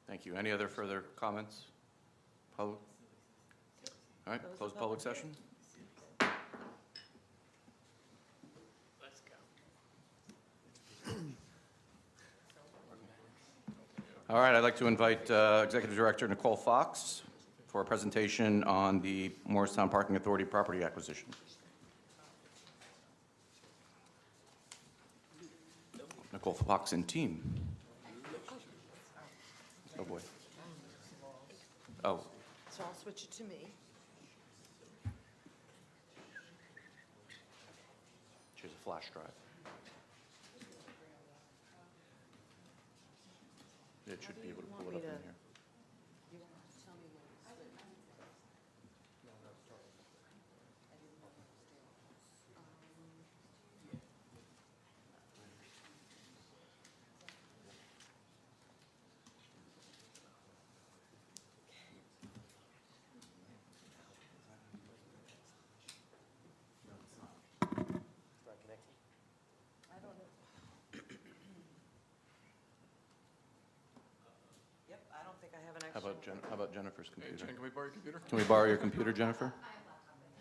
Thank you. Any other further comments? Public? All right, close public session. Let's go. All right, I'd like to invite Executive Director Nicole Fox for a presentation on the Morristown Parking Authority property acquisition. Nicole Fox and team. Oh, boy. Oh, So I'll switch it to me. she has a flash drive. It should be able to pull it up in here. Yep, I don't think I have an How extra. about how about Jennifer's Hey, computer? Jen, can we borrow your computer? Can we borrow your computer, Jennifer?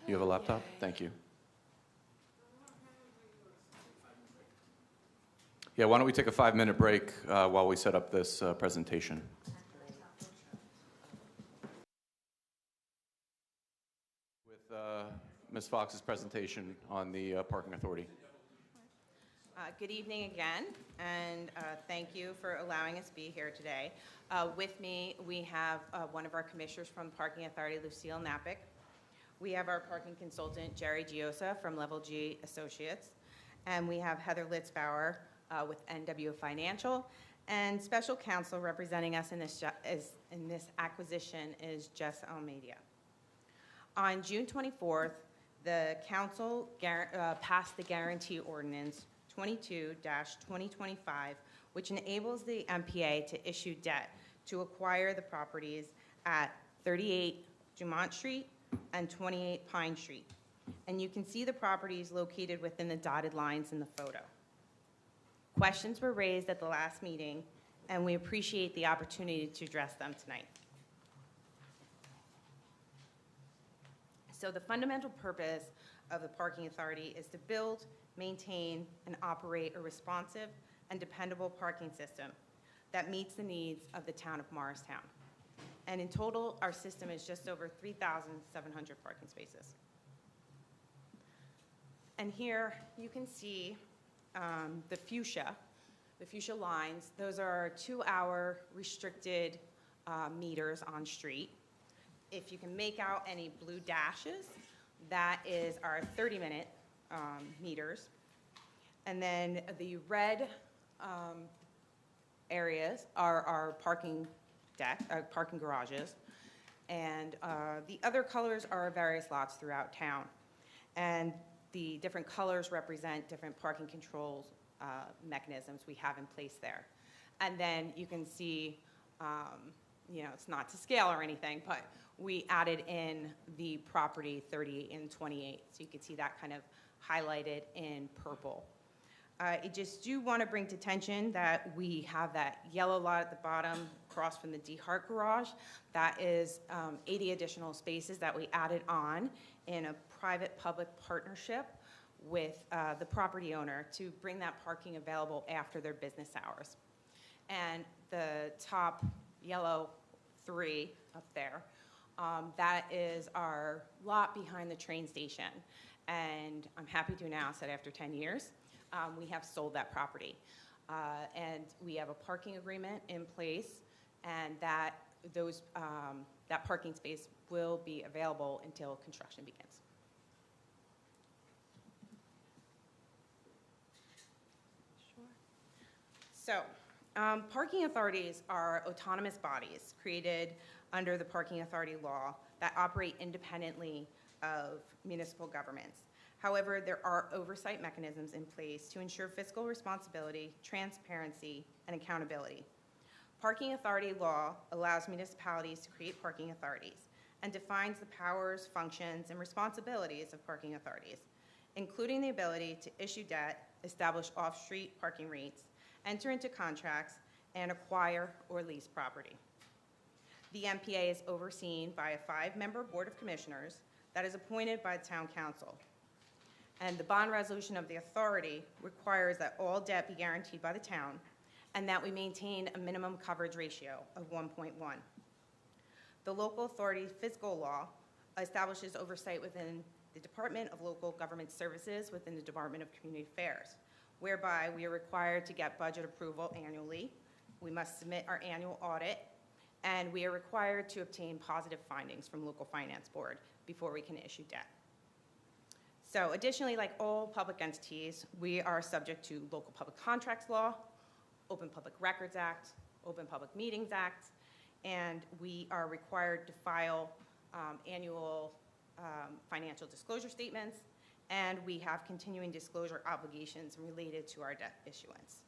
You have a laptop? Thank you. Yeah, why don't we take a 5-minute break while we set up this presentation? With Ms. Fox's presentation on the parking authority. Good evening again, and thank you for allowing us to be here today. With me, we have one of our commissioners from the Parking Authority, Lucille Napick. We have our parking consultant, Jerry Giosa from Level G Associates, and we have Heather Litzbauer with NW Financial, and special counsel representing us in this acquisition is Jess Almeida. On June 24th, the council passed the guarantee ordinance 22-2025, which enables the MPA to issue debt to acquire the properties at 38 Dumont Street and 28 Pine Street. And you can see the properties located within the dotted lines in the photo. Questions were raised at the last meeting, and we appreciate the opportunity to address them tonight. So the fundamental purpose of the Parking Authority is to build, maintain, and operate a responsive and dependable parking system that meets the needs of the town of Morristown. And in total, our system is just over 3,700 parking spaces. And here you can see the fuchsia lines. Those are 2-hour restricted meters on street. If you can make out any blue dashes, that is our 30-minute meters. And then the red areas are our parking parking garages. And the other colors are various lots throughout town. And the different colors represent different parking controls mechanisms we have in place there. And then you can see, it's not to scale or anything, but we added in the property 38 and 28. So you can see that kind of highlighted in purple. I just do want to bring to attention that we have that yellow lot at the bottom across from the DeHart garage. That is 80 additional spaces that we added on in a private-public partnership with the property owner to bring that parking available after their business hours. And the top yellow 3 up there, that is our lot behind the train station. And I'm happy to announce that after 10 years, we have sold that property. And we have a parking agreement in place, and that parking space will be available until construction begins. So, Parking authorities are autonomous bodies created under the parking authority law that operate independently of municipal governments. However, there are oversight mechanisms in place to ensure fiscal responsibility, transparency, and accountability. Parking authority law allows municipalities to create parking authorities and defines the powers, functions, and responsibilities of parking authorities, including the ability to issue debt, establish off-street parking rates, enter into contracts, and acquire or lease property. The MPA is overseen by a 5-member board of commissioners that is appointed by the town council. And the bond resolution of the authority requires that all debt be guaranteed by the town and that we maintain a minimum coverage ratio of 1.1. The local authority fiscal law establishes oversight within the Department of Local Government Services within the Department of Community Affairs, whereby we are required to get budget approval annually. We must submit our annual audit, and we are required to obtain positive findings from local finance board before we can issue debt. So additionally, like all public entities, we are subject to local public contracts law, Open Public Records Act, Open Public Meetings Act, and we are required to file annual financial disclosure statements, and we have continuing disclosure obligations related to our debt issuance.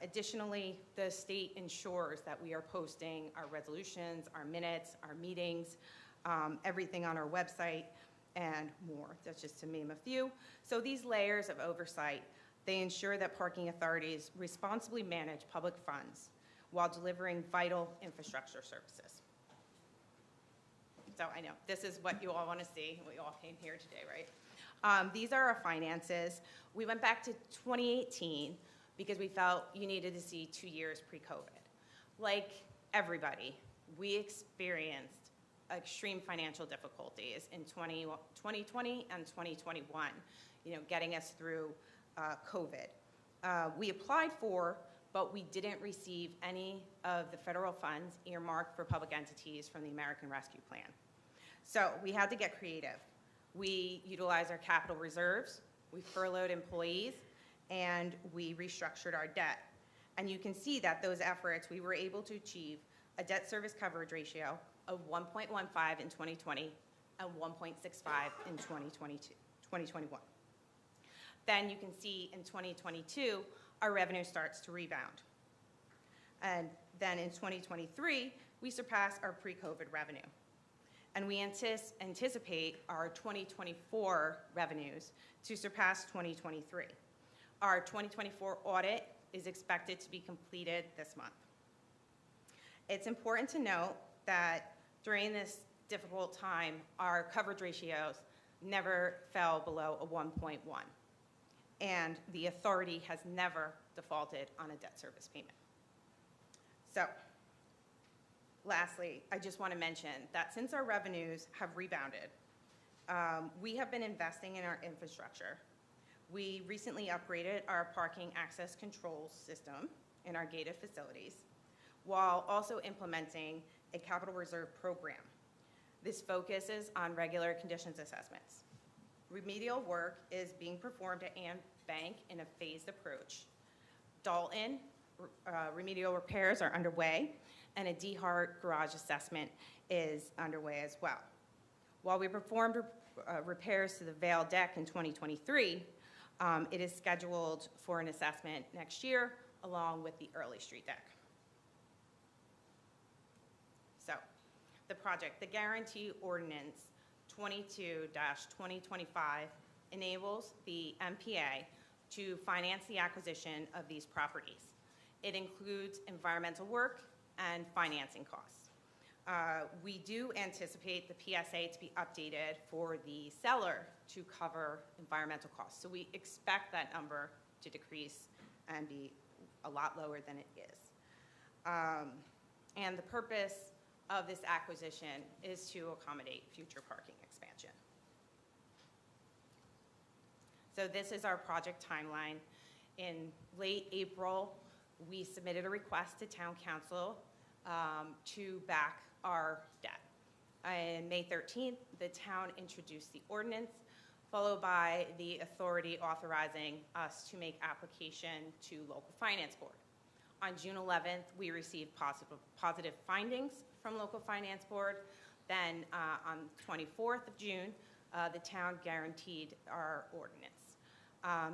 Additionally, the state ensures that we are posting our resolutions, our minutes, our meetings, everything on our website, and more. That's just to name a few. So these layers of oversight, they ensure that parking authorities responsibly manage public funds while delivering vital infrastructure services. So I know, this is what you all want to see. We all came here today, right? These are our finances. We went back to 2018 because we felt you needed to see 2 years pre-COVID. Like everybody, we experienced extreme financial difficulties in 2020 and 2021, getting us through COVID. We applied for, but we didn't receive any of the federal funds earmarked for public entities from the American Rescue Plan. So we had to get creative. We utilized our capital reserves, we furloughed employees, and we restructured our debt. And you can see that those efforts, we were able to achieve a debt service coverage ratio of 1.15 in 2020 and 1.65 in 2021. Then you can see in 2022, our revenue starts to rebound. And then in 2023, we surpass our pre-COVID revenue. And we anticipate our 2024 revenues to surpass 2023. Our 2024 audit is expected to be completed this month. It's important to note that during this difficult time, our coverage ratios never fell below a 1.1. And the authority has never defaulted on a debt service payment. So, lastly, I just want to mention that since our revenues have rebounded, we have been investing in our infrastructure. We recently upgraded our parking access control system in our gated facilities, while also implementing a capital reserve program. This focuses on regular conditions assessments. Remedial work is being performed at Ann Bank in a phased approach. Dalton, remedial repairs are underway, and a D-Hart garage assessment is underway as well. While we performed repairs to the Vale deck in 2023, it is scheduled for an assessment next year, along with the Early Street deck. So, the project, the Guarantee Ordinance 22-2025 enables the MPA to finance the acquisition of these properties. It includes environmental work and financing costs. We do anticipate the PSA to be updated for the seller to cover environmental costs. So we expect that number to decrease and be a lot lower than it is. And the purpose of this acquisition is to accommodate future parking expansion. So this is our project timeline. In late April, we submitted a request to Town Council to back our debt. On May 13th, the town introduced the ordinance, followed by the authority authorizing us to make application to local finance board. On June 11th, we received positive findings from local finance board. Then on 24th of June, the town guaranteed our ordinance.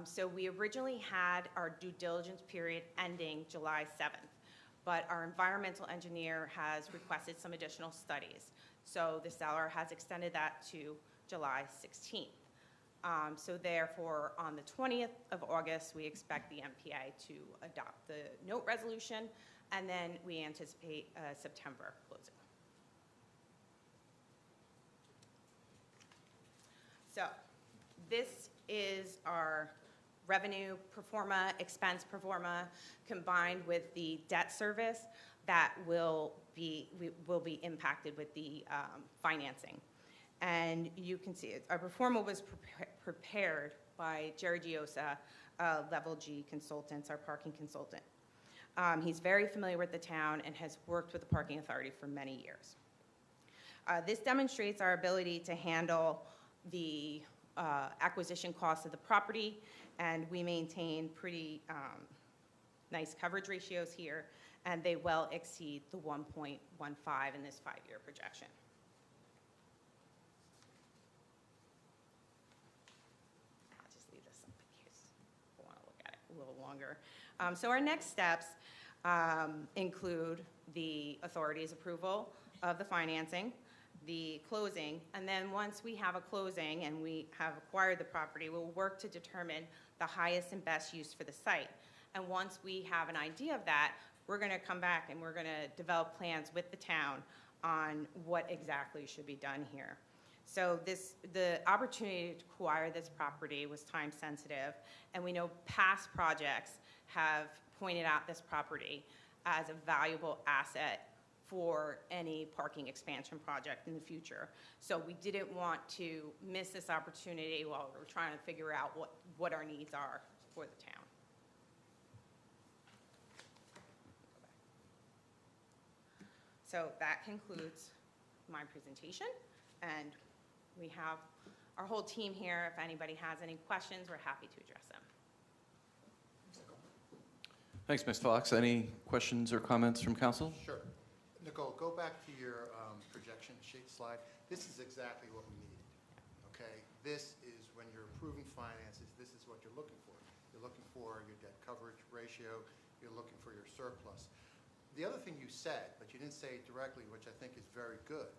So we originally had our due diligence period ending July 7th, but our environmental engineer has requested some additional studies. So the seller has extended that to July 16th. So therefore, on the 20th of August, we expect the MPA to adopt the note resolution, and then we anticipate September closing. So this is our revenue pro forma, expense pro forma, combined with the debt service that will be impacted with the financing. And you can see it. Our pro forma was prepared by Jerry Giosa, Level G Consultants, our parking consultant. He's very familiar with the town and has worked with the Parking Authority for many years. This demonstrates our ability to handle the acquisition cost of the property, and we maintain pretty nice coverage ratios here, and they well exceed the 1.15 in this 5-year projection. I'll just leave this up in case you want to look at it a little longer. So our next steps include the authority's approval of the financing, the closing, and then once we have a closing and we have acquired the property, we'll work to determine the highest and best use for the site. And once we have an idea of that, we're going to come back and we're going to develop plans with the town on what exactly should be done here. So the opportunity to acquire this property was time sensitive, and we know past projects have pointed out this property as a valuable asset for any parking expansion project in the future. So we didn't want to miss this opportunity while we were trying to figure out what our needs are for the town. So that concludes my presentation, and we have our whole team here. If anybody has any questions, we're happy to address them. Thanks, Ms. Fox. Any questions or comments from council? Sure. Nicole, go back to your projection sheet slide. This is exactly what we needed, okay? This is when you're approving finances, this is what you're looking for. You're looking for your debt coverage ratio, you're looking for your surplus. The other thing you said, but you didn't say it directly, which I think is very good,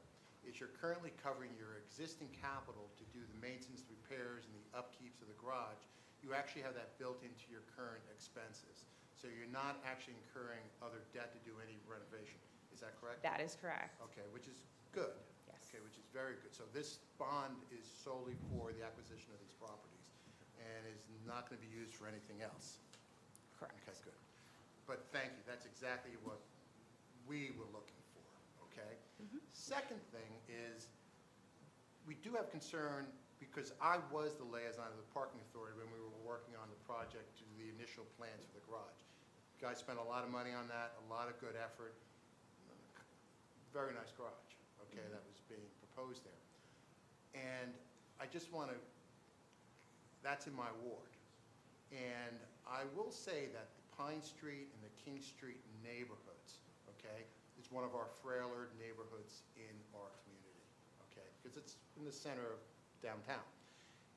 is you're currently covering your existing capital to do the maintenance, repairs, and the upkeeps of the garage. You actually have that built into your current expenses. So you're not actually incurring other debt to do any renovation. Is that correct? That is correct. Okay, which is good. Yes. Okay, which is very good. So this bond is solely for the acquisition of these properties and is not going to be used for anything else. Correct. Okay, good. But thank you. That's exactly what we were looking for, okay? Second thing is we do have concern because I was the liaison of the Parking Authority when we were working on the project to the initial plans for the garage. You guys spent a lot of money on that, a lot of good effort. Very nice garage, okay, that was being proposed there. And I just want to, that's in my ward. And I will say that the Pine Street and the King Street neighborhoods, okay, is one of our frailer neighborhoods in our community, okay, because it's in the center of downtown.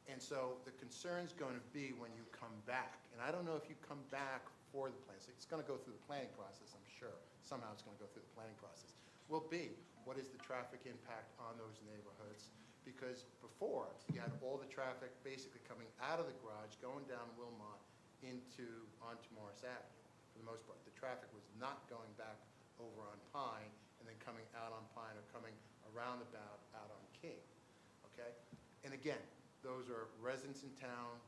And so the concern's going to be when you come back, and I don't know if you come back for the plans, it's going to go through the planning process, I'm sure. Somehow it's going to go through the planning process. Will be, what is the traffic impact on those neighborhoods? Because before, you had all the traffic basically coming out of the garage, going down Wilmot onto Morris Avenue, for the most part. The traffic was not going back over on Pine and then coming out on Pine or coming around about out on King, okay? And again, those are residents in town,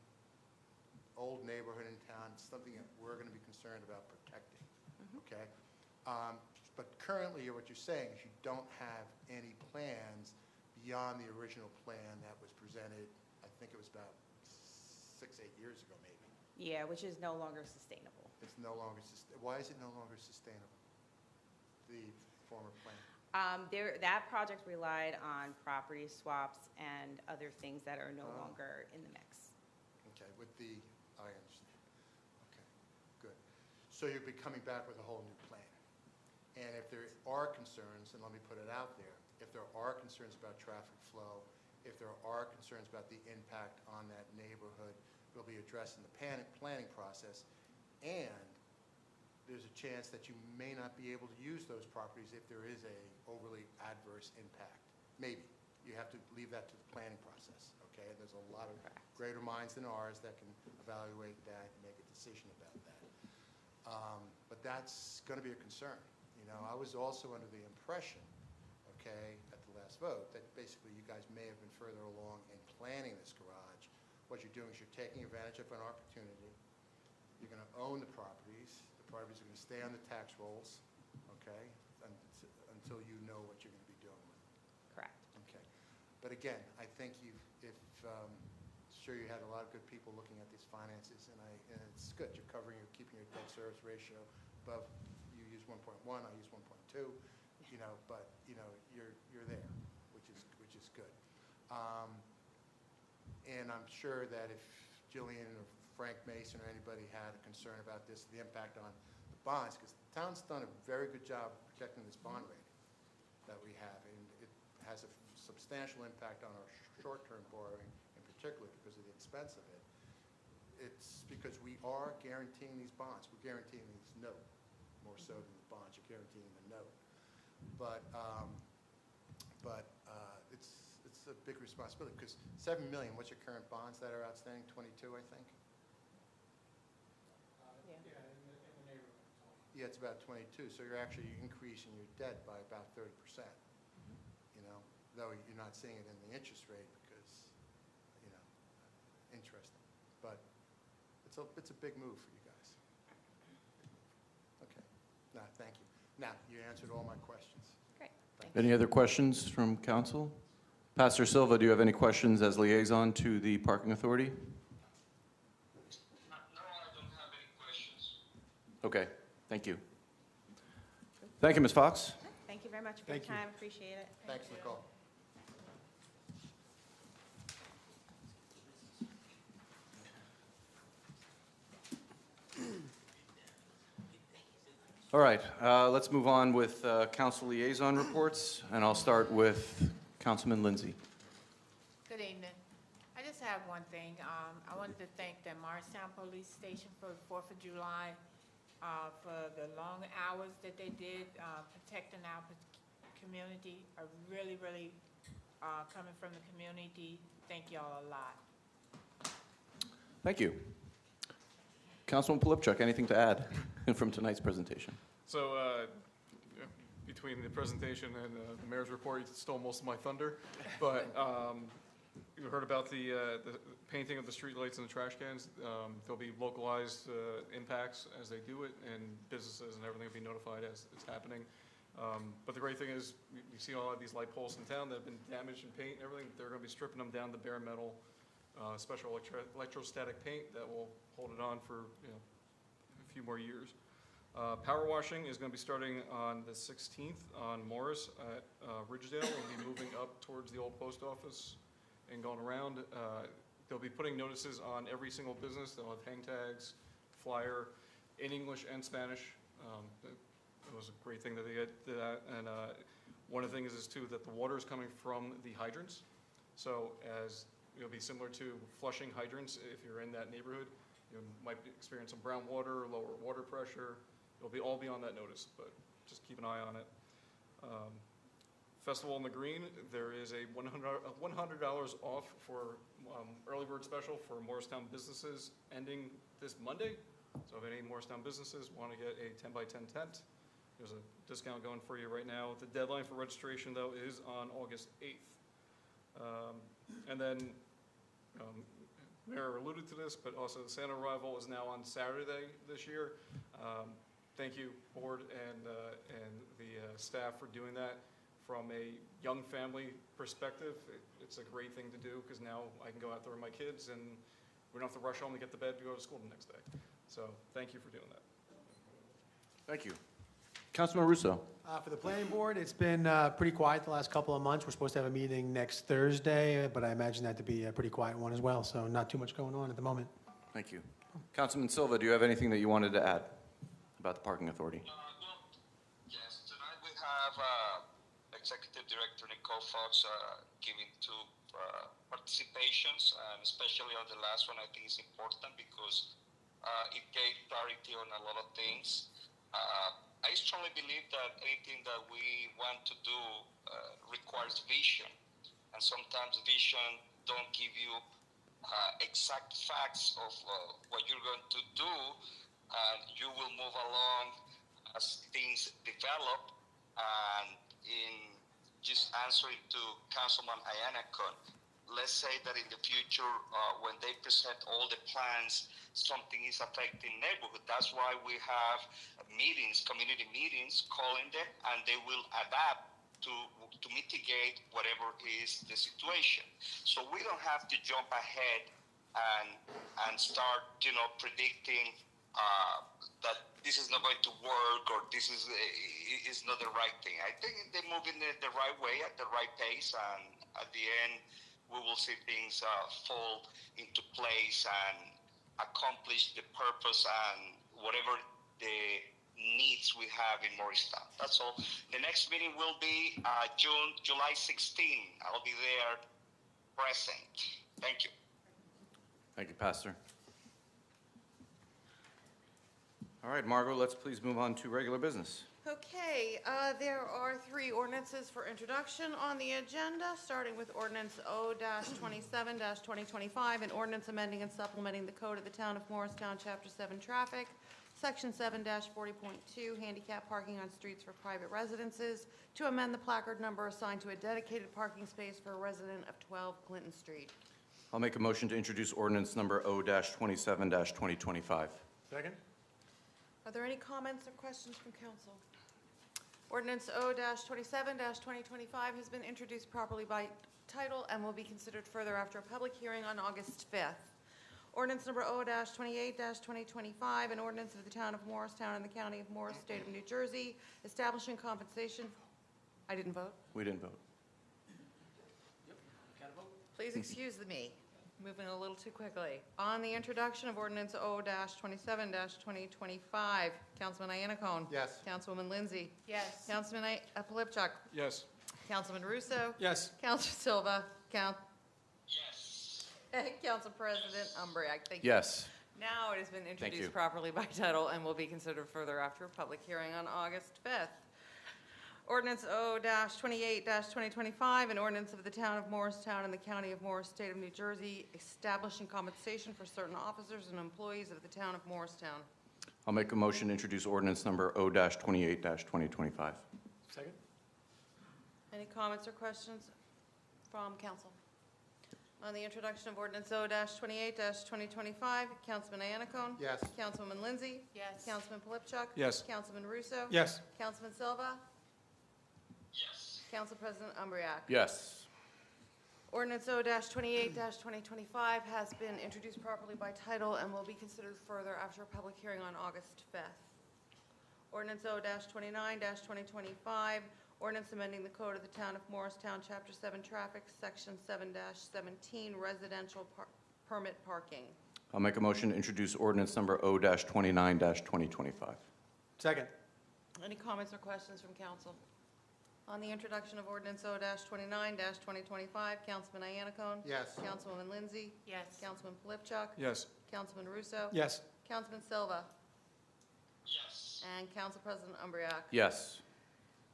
old neighborhood in town, it's something that we're going to be concerned about protecting, okay? But currently, what you're saying is you don't have any plans beyond the original plan that was presented, I think it was about 6-8 years ago, maybe. Yeah, which is no longer sustainable. It's no longer, why is it no longer sustainable, the former plan? That project relied on property swaps and other things that are no longer in the mix. Okay, I understand. Okay, good. So you'll be coming back with a whole new plan. And if there are concerns, and let me put it out there, if there are concerns about traffic flow, if there are concerns about the impact on that neighborhood, will be addressed in the planning process. And there's a chance that you may not be able to use those properties if there is a overly adverse impact. Maybe. You have to leave that to the planning process, okay? There's a lot of greater minds than ours that can evaluate that and make a decision about that. But that's going to be a concern. You know, I was also under the impression, okay, at the last vote, that basically you guys may have been further along in planning this garage. What you're doing is you're taking advantage of an opportunity. You're going to own the properties. The properties are going to stay on the tax rolls, okay, until you know what you're going to be doing with them. Correct. Okay. But again, I think sure you had a lot of good people looking at these finances, and it's good. You're keeping your debt service ratio above. You use 1.1, I use 1.2. You know, but you know you're there, which is good. And I'm sure that if Jillian or Frank Mason or anybody had a concern about this, the impact on the bonds, because the town's done a very good job of protecting this bond rating that we have, and it has a substantial impact on our short-term borrowing in particular because of the expense of it. It's because we are guaranteeing these bonds. We're guaranteeing these note more so than the bonds. You're guaranteeing the note. But it's a big responsibility because $7 million, what's your current bonds that are outstanding? 22, I think? Yeah, it's about 22. So you're actually increasing your debt by about 30%. You know, though you're not seeing it in the interest rate because, you know, interesting. But it's a big move for you guys. Okay. No, thank you. Now, you answered all my questions. Great. Any other questions from council? Pastor Silva, do you have any questions as liaison to the Parking Authority? No, I don't have any questions. Okay, thank you. Thank you, Ms. Fox. Thank you very much for your Thank you. time. Appreciate it. Thanks, Nicole. All right, let's move on with council liaison reports, and I'll start with Councilman Lindsay. Good evening. I just have one thing. I wanted to thank the Morristown Police Station for the 4th of July, for the long hours that they did protecting our community. I really, really, coming from the community, thank y'all a lot. Thank you. Councilman Polipchuk, anything to add from tonight's presentation? So between the presentation and the mayor's report, you stole most of my thunder. But you heard about the painting of the streetlights and the trash cans. There'll be localized impacts as they do it, and businesses and everything will be notified as it's happening. But the great thing is, we see all of these light poles in town that have been damaged in paint and everything. They're going to be stripping them down to bare metal, special electrostatic paint that will hold it on for a few more years. Power washing is going to be starting on the 16th on Morris at Ridgedale. We'll be moving up towards the old post office and going around. They'll be putting notices on every single business. They'll have hang tags, flyer in English and Spanish. It was a great thing that they did that. And one of the things is too that the water is coming from the hydrants. So as it'll be similar to flushing hydrants. If you're in that neighborhood, you might experience some brown water, lower water pressure. It'll all be on that notice, but just keep an eye on it. Festival in the Green, there is a $100 off for early bird special for Morristown businesses ending this Monday. So if any Morristown businesses want to get a 10 by 10 tent, there's a discount going for you right now. The deadline for registration, though, is on August 8th. And then, Mayor alluded to this, but also the Santa arrival is now on Saturday this year. Thank you, board and the staff for doing that. From a young family perspective, it's a great thing to do because now I can go out there with my kids and we don't have to rush home to get to bed to go to school the next day. So thank you for doing that. Thank you. Councilman Russo. For the planning board, it's been pretty quiet the last couple of months. We're supposed to have a meeting next Thursday, but I imagine that to be a pretty quiet one as well, so not too much going on at the moment. Thank you. Councilman Silva, do you have anything that you wanted to add? about the parking authority. Yes, tonight we have Executive Director Nicole Fox giving two participations, and especially on the last one, I think it's important because it gave clarity on a lot of things. I strongly believe that anything that we want to do requires vision, and sometimes vision don't give you exact facts of what you're going to do, and you will move along as things develop. And in just answering to Councilman Ayanakon, let's say that in the future, when they present all the plans, something is affecting neighborhood. That's why we have meetings, community meetings, calling them, and they will adapt to mitigate whatever is the situation. So we don't have to jump ahead and start, predicting that this is not going to work or this is not the right thing. I think they move in the right way at the right pace, and at the end, we will see things fall into place and accomplish the purpose and whatever the needs we have in Morristown. That's all. The next meeting will be July 16. I'll be there present. Thank you. Thank you, Pastor. All right, Margot, let's please move on to regular business. Okay, there are 3 ordinances for introduction on the agenda, starting with ordinance O-27-2025, an ordinance amending and supplementing the code of the town of Morristown, Chapter 7 Traffic, Section 7-40.2, handicap parking on streets for private residences, to amend the placard number assigned to a dedicated parking space for a resident of 12 Clinton Street. I'll make a motion to introduce ordinance number O-27-2025. Second? Are there any comments or questions from council? Ordinance O-27-2025 has been introduced properly by title and will be considered further after a public hearing on August 5th. Ordinance number O-28-2025, an ordinance of the town of Morristown and the county of Morris, state of New Jersey, establishing compensation. I didn't vote. We didn't vote. Please excuse me, moving a little too quickly. On the introduction of ordinance O-27-2025, Councilman Iannacone. Yes. Councilwoman Lindsay. Yes. Councilman Polipchuk. Yes. Councilman Russo. Yes. Councilor Silva. Yes. Council President Umbreak. Thank you. Yes. Now it has been you. introduced properly by title and will be considered further after a public hearing on August 5th. Ordinance O-28-2025, an ordinance of the town of Morristown and the county of Morris, state of New Jersey, establishing compensation for certain officers and employees of the town of Morristown. I'll make a motion to introduce ordinance number O-28-2025. Second? Any comments or questions from council? On the introduction of ordinance O-28-2025, Councilman Iannacone. Yes. Councilwoman Lindsay. Yes. Councilman Polipchuk. Yes. Councilman Russo. Yes. Councilman Silva. Yes. Council President Umbreak. Yes. Ordinance O-28-2025 has been introduced properly by title and will be considered further after a public hearing on August 5th. Ordinance O-29-2025, ordinance amending the code of the town of Morristown, Chapter 7 Traffic, Section 7-17, residential permit parking. I'll make a motion to introduce ordinance number O-29-2025. Second? Any comments or questions from council? On the introduction of ordinance O-29-2025, Councilman Iannacone. Yes. Councilwoman Lindsay. Yes. Councilman Polipchuk. Yes. Councilman Russo. Yes. Councilman Silva. Yes. And Council President Umbreak. Yes.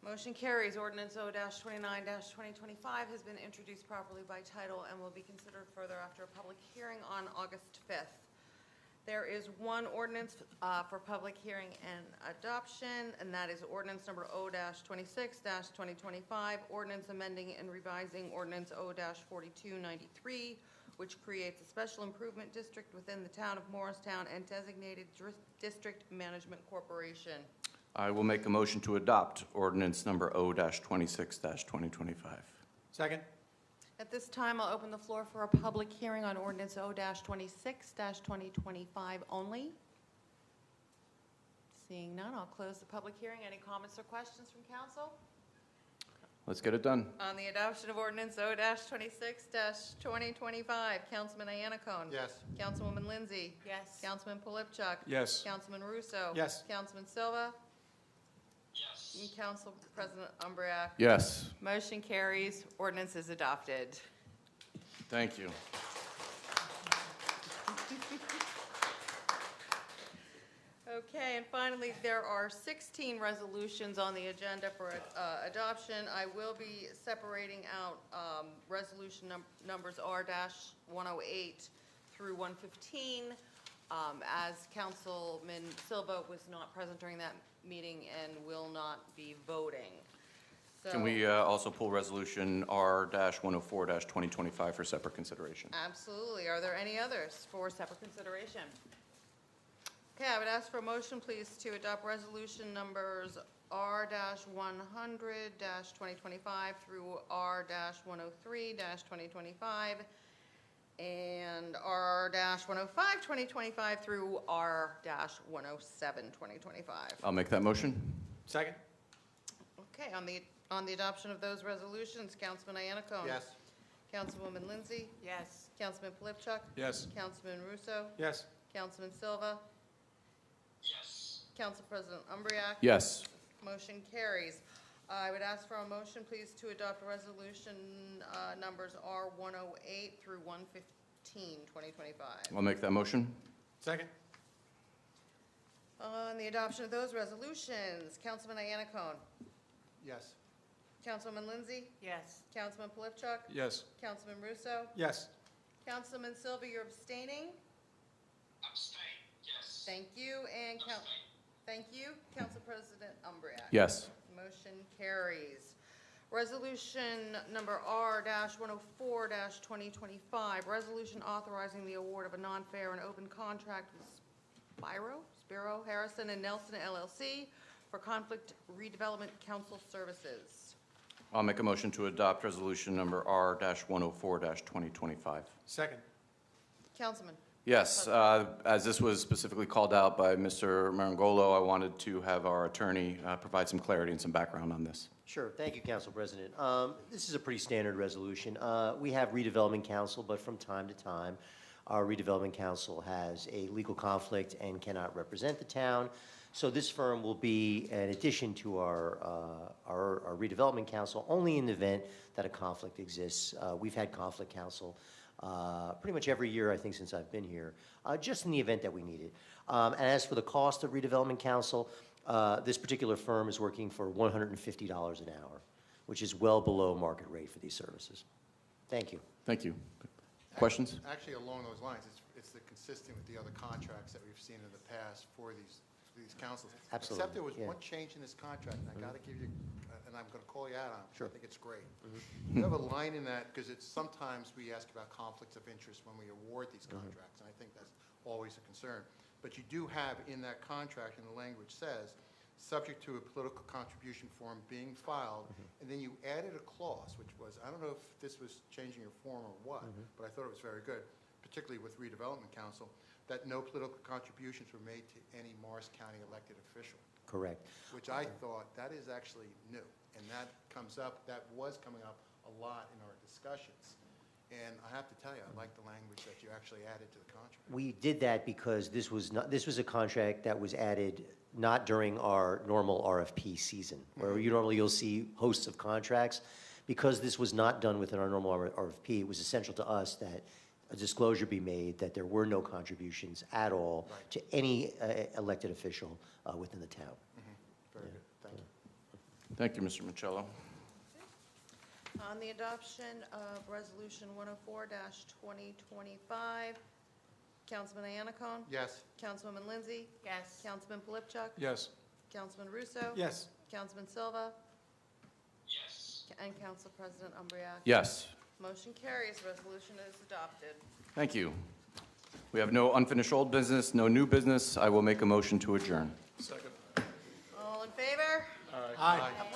Motion carries. Ordinance O-29-2025 has been introduced properly by title and will be considered further after a public hearing on August 5th. There is one ordinance for public hearing and adoption, and that is ordinance number O-26-2025, ordinance amending and revising ordinance O-4293, which creates a special improvement district within the town of Morristown and designated district management corporation. I will make a motion to adopt ordinance number O-26-2025. Second? At this time, I'll open the floor for a public hearing on ordinance O-26-2025 only. Seeing none, I'll close the public hearing. Any comments or questions from council? Let's get it done. On the adoption of ordinance O-26-2025, Councilman Iannacone. Yes. Councilwoman Lindsay. Yes. Councilman Polypchuk. Yes. Councilman Russo. Yes. Councilman Silva. Yes. And Council President Umbreak. Yes. Motion carries. Ordinance is adopted. Thank you. Okay, and finally, there are 16 resolutions on the agenda for adoption. I will be separating out resolution numbers R-108 through 115, as Councilman Silva was not present during that meeting and will not be voting. Can we also pull resolution R-104-2025 for separate consideration? Absolutely. Are there any others for separate consideration? Okay, I would ask for a motion, please, to adopt resolution numbers R-100-2025 through R-103-2025 and R-105-2025 through R-107-2025. I'll make that motion. Second? Okay, on the adoption of those resolutions, Councilman Iannacone. Yes. Councilwoman Lindsay. Yes. Councilman Polypchuk. Yes. Councilman Russo. Yes. Councilman Silva. Yes. Council President Umbreak. Yes. Motion carries. I would ask for a motion, please, to adopt resolution numbers R-108 through 115, 2025. I'll make that motion. Second? On the adoption of those resolutions, Councilman Iannacone. Yes. Councilwoman Lindsay. Yes. Councilman Polypchuk. Yes. Councilman Russo. Yes. Councilman Silva, you're abstaining? Abstain. Yes. Thank you, and thank you, Council President Umbreak. Yes. Motion carries. Resolution number R-104-2025, resolution authorizing the award of a non-fair and open contract with Spiro, Harrison, and Nelson LLC for Conflict Redevelopment Council Services. I'll make a motion to adopt resolution number R-104-2025. Second? Councilman. Yes, as this was specifically called out by Mr. Marangolo, I wanted to have our attorney provide some clarity and some background on this. Sure. Thank you, Council President. This is a pretty standard resolution. We have redevelopment counsel, but from time to time, our redevelopment counsel has a legal conflict and cannot represent the town. So this firm will be an addition to our redevelopment counsel only in the event that a conflict exists. We've had conflict counsel pretty much every year, I think, since I've been here, just in the event that we need it. And as for the cost of redevelopment counsel, this particular firm is working for $150 an hour, which is well below market rate for these services. Thank you. Thank you. Questions? Actually, along those lines, it's consistent with the other contracts that we've seen in the past for these councils. Absolutely, Except there was yeah. one change in this contract, and I got to give you, and I'm going to call you out on it. Sure. I think it's great. You have a line in that, because it's sometimes we ask about conflicts of interest when we award these contracts, and I think that's always a concern. But you do have in that contract, and the language says, subject to a political contribution form being filed, and then you added a clause, which was, I don't know if this was changing your form or what, but I thought it was very good, particularly with redevelopment council, that no political contributions were made to any Morris County elected official, Correct. which I thought, that is actually new. And that was coming up a lot in our discussions. And I have to tell you, I like the language that you actually added to the contract. We did that because this was a contract that was added not during our normal RFP season, where you'll see hosts of contracts. Because this was not done within our normal RFP, it was essential to us that a disclosure be made that there were no contributions at all to any elected official within the town. Very good, thank you. Thank you, Mr. Michello. On the adoption of Resolution 104-2025, Councilman Iannacone. Yes. Councilwoman Lindsay. Yes. Councilman Polypchuk. Yes. Councilman Russo. Yes. Councilman Silva. Yes. And Council President Umbreak. Yes. Motion carries. Resolution is adopted. Thank you. We have no unfinished old business, no new business. I will make a motion to adjourn. Second. All in favor? Aye.